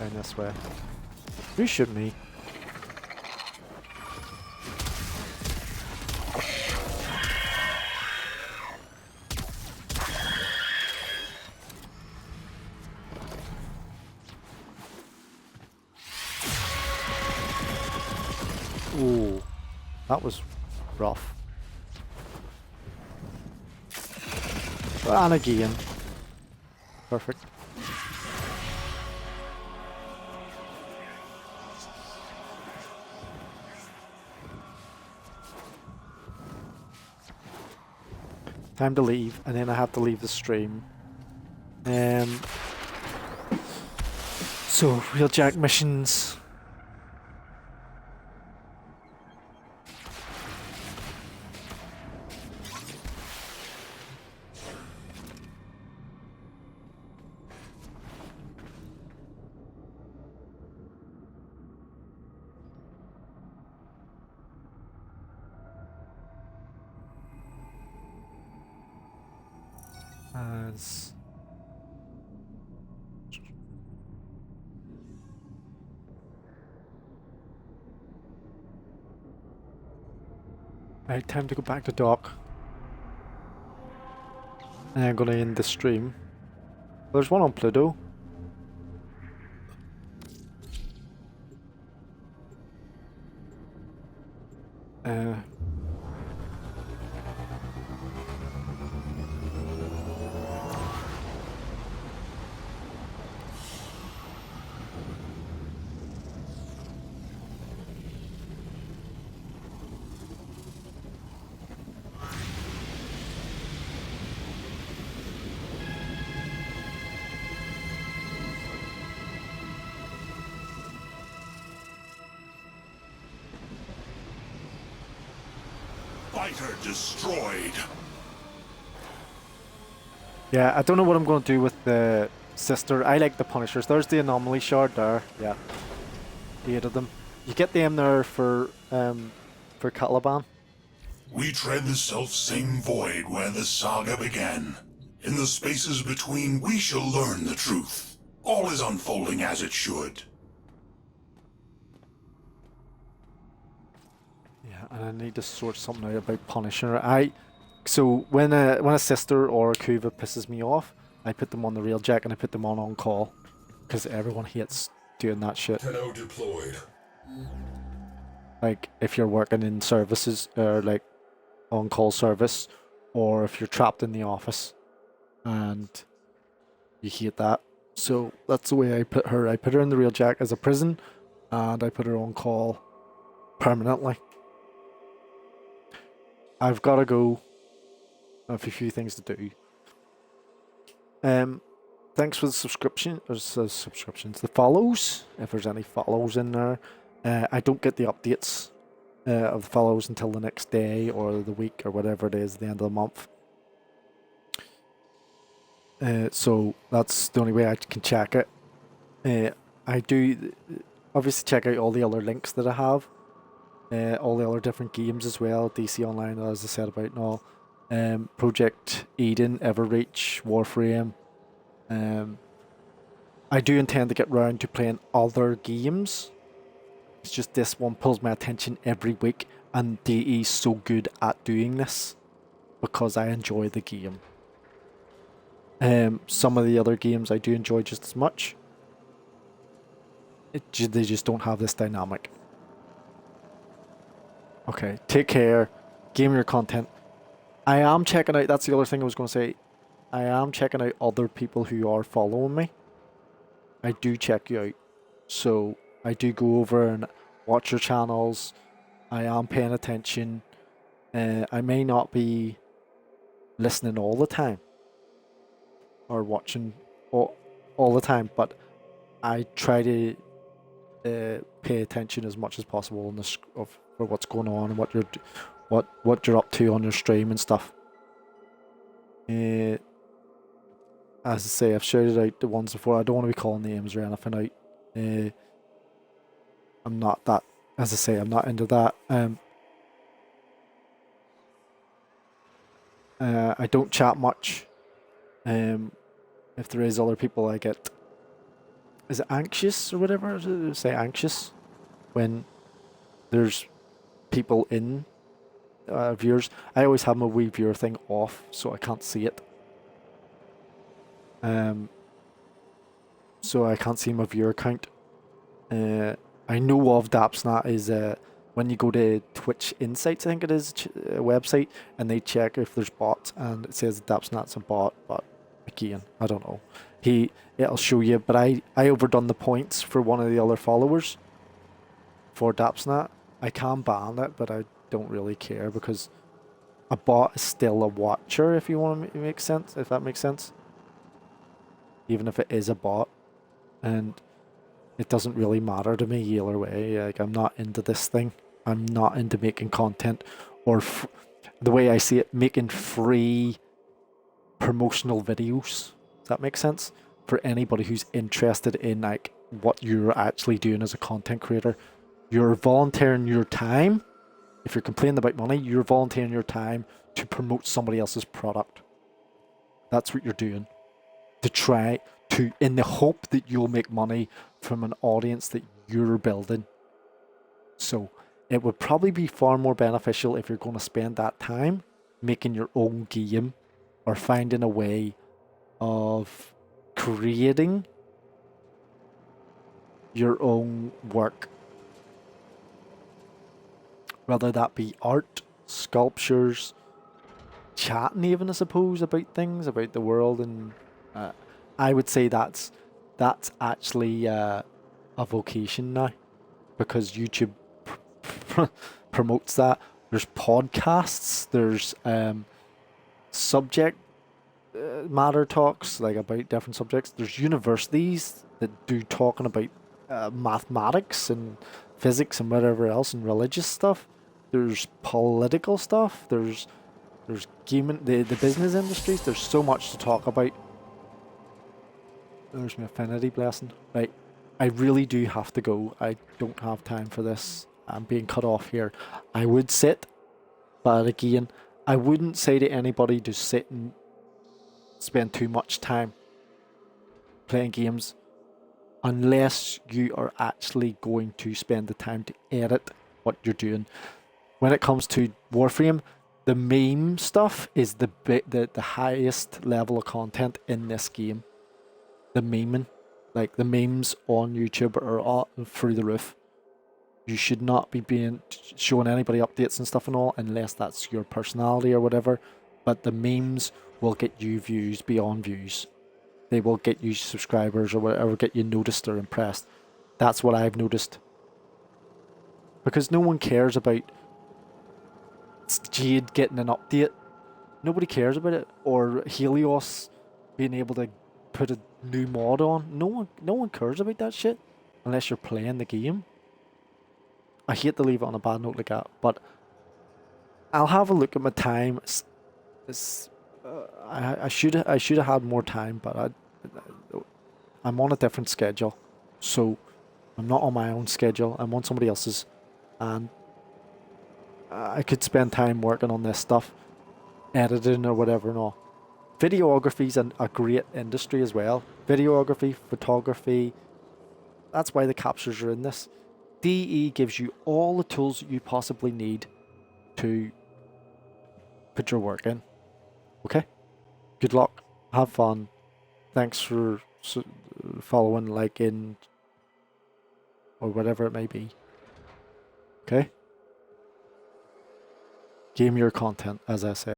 Down this way. Who shoot me? Ooh, that was rough. And again. Perfect. Time to leave, and then I have to leave the stream. So, Railjack missions. As right, time to go back to dock. And I'm gonna end the stream. There's one on Pluto. Fighter destroyed. Yeah, I don't know what I'm going to do with the sister. I like the Punishers. There's the anomaly shard there. Yeah, 8 of them. You get them there for Caliban. We tread the self-same void where the saga began. In the spaces between, we shall learn the truth. All is unfolding as it should. Yeah, and I need to sort something out about Punisher. So when a sister or a Kuva pisses me off, I put them on the Railjack and I put them on call, because everyone hates doing that shit. Tenno deployed. Like if you're working in services or like on call service, or if you're trapped in the office, and you hate that. So that's the way I put her. I put her in the Railjack as a prison, and I put her on call permanently. I've got to go. I have a few things to do. Thanks for the subscriptions, the follows. If there's any follows in there, I don't get the updates of the follows until the next day or the week or whatever it is, the end of the month. So that's the only way I can check it. I do obviously check out all the other links that I have, all the other different games as well. DC Online, as I said about, and all. Project Eden, Everreach, Warframe. I do intend to get round to playing other games. It's just this one pulls my attention every week, and DE is so good at doing this because I enjoy the game. Some of the other games I do enjoy just as much. They just don't have this dynamic. Okay, take care. Game your content. I am checking out, that's the other thing I was going to say. I am checking out other people who are following me. I do check you out. So I do go over and watch your channels. I am paying attention. I may not be listening all the time or watching all the time, but I try to pay attention as much as possible on for what's going on and what you're up to on your stream and stuff. As I say, I've shouted out the ones before. I don't want to be calling names or anything out. I'm not that, as I say, I'm not into that. I don't chat much. If there is other people, I get is it anxious or whatever? Is it say anxious when there's people in viewers. I always have my wee viewer thing off so I can't see it. So I can't see my viewer count. I know of Dapsnat is when you go to Twitch Insights, I think it is, a website, and they check if there's bots, and it says Dapsnat's a bot, but again, I don't know. It'll show you, but I overdone the points for one of the other followers for Dapsnat. I can ban it, but I don't really care because a bot is still a watcher, if you want to make sense, if that makes sense. Even if it is a bot, and it doesn't really matter to me either way. Like, I'm not into this thing. I'm not into making content, or the way I see it, making free promotional videos. Does that make sense? For anybody who's interested in like what you're actually doing as a content creator, you're volunteering your time. If you're complaining about money, you're volunteering your time to promote somebody else's product. That's what you're doing. To try to, in the hope that you'll make money from an audience that you're building. So it would probably be far more beneficial if you're going to spend that time making your own game or finding a way of creating your own work. Whether that be art, sculptures, chatting even, I suppose, about things, about the world, and I would say that's actually a vocation now, because YouTube promotes that. There's podcasts, there's subject matter talks, like about different subjects. There's universities that do talking about mathematics and physics and whatever else, and religious stuff. There's political stuff. There's gaming, the business industries. There's so much to talk about. There's my affinity blessing. Right, I really do have to go. I don't have time for this. I'm being cut off here. I would sit, but again, I wouldn't say to anybody to sit and spend too much time playing games unless you are actually going to spend the time to edit what you're doing. When it comes to Warframe, the meme stuff is the highest level of content in this game. The memeing, like the memes on YouTube are all through the roof. You should not be showing anybody updates and stuff and all unless that's your personality or whatever. But the memes will get you views beyond views. They will get you subscribers or whatever, get you noticed or impressed. That's what I've noticed. Because no one cares about Jade getting an update. Nobody cares about it. Or Helios being able to put a new mod on. No one cares about that shit unless you're playing the game. I hate to leave it on a bad note like that, but I'll have a look at my time. I should have had more time, but I'm on a different schedule, so I'm not on my own schedule. I'm on somebody else's, and I could spend time working on this stuff, editing or whatever and all. Videography's a great industry as well. Videography, photography. That's why the captures are in this. DE gives you all the tools that you possibly need to put your work in. Okay? Good luck. Have fun. Thanks for following, liking, or whatever it may be. Okay? Game your content, as I said.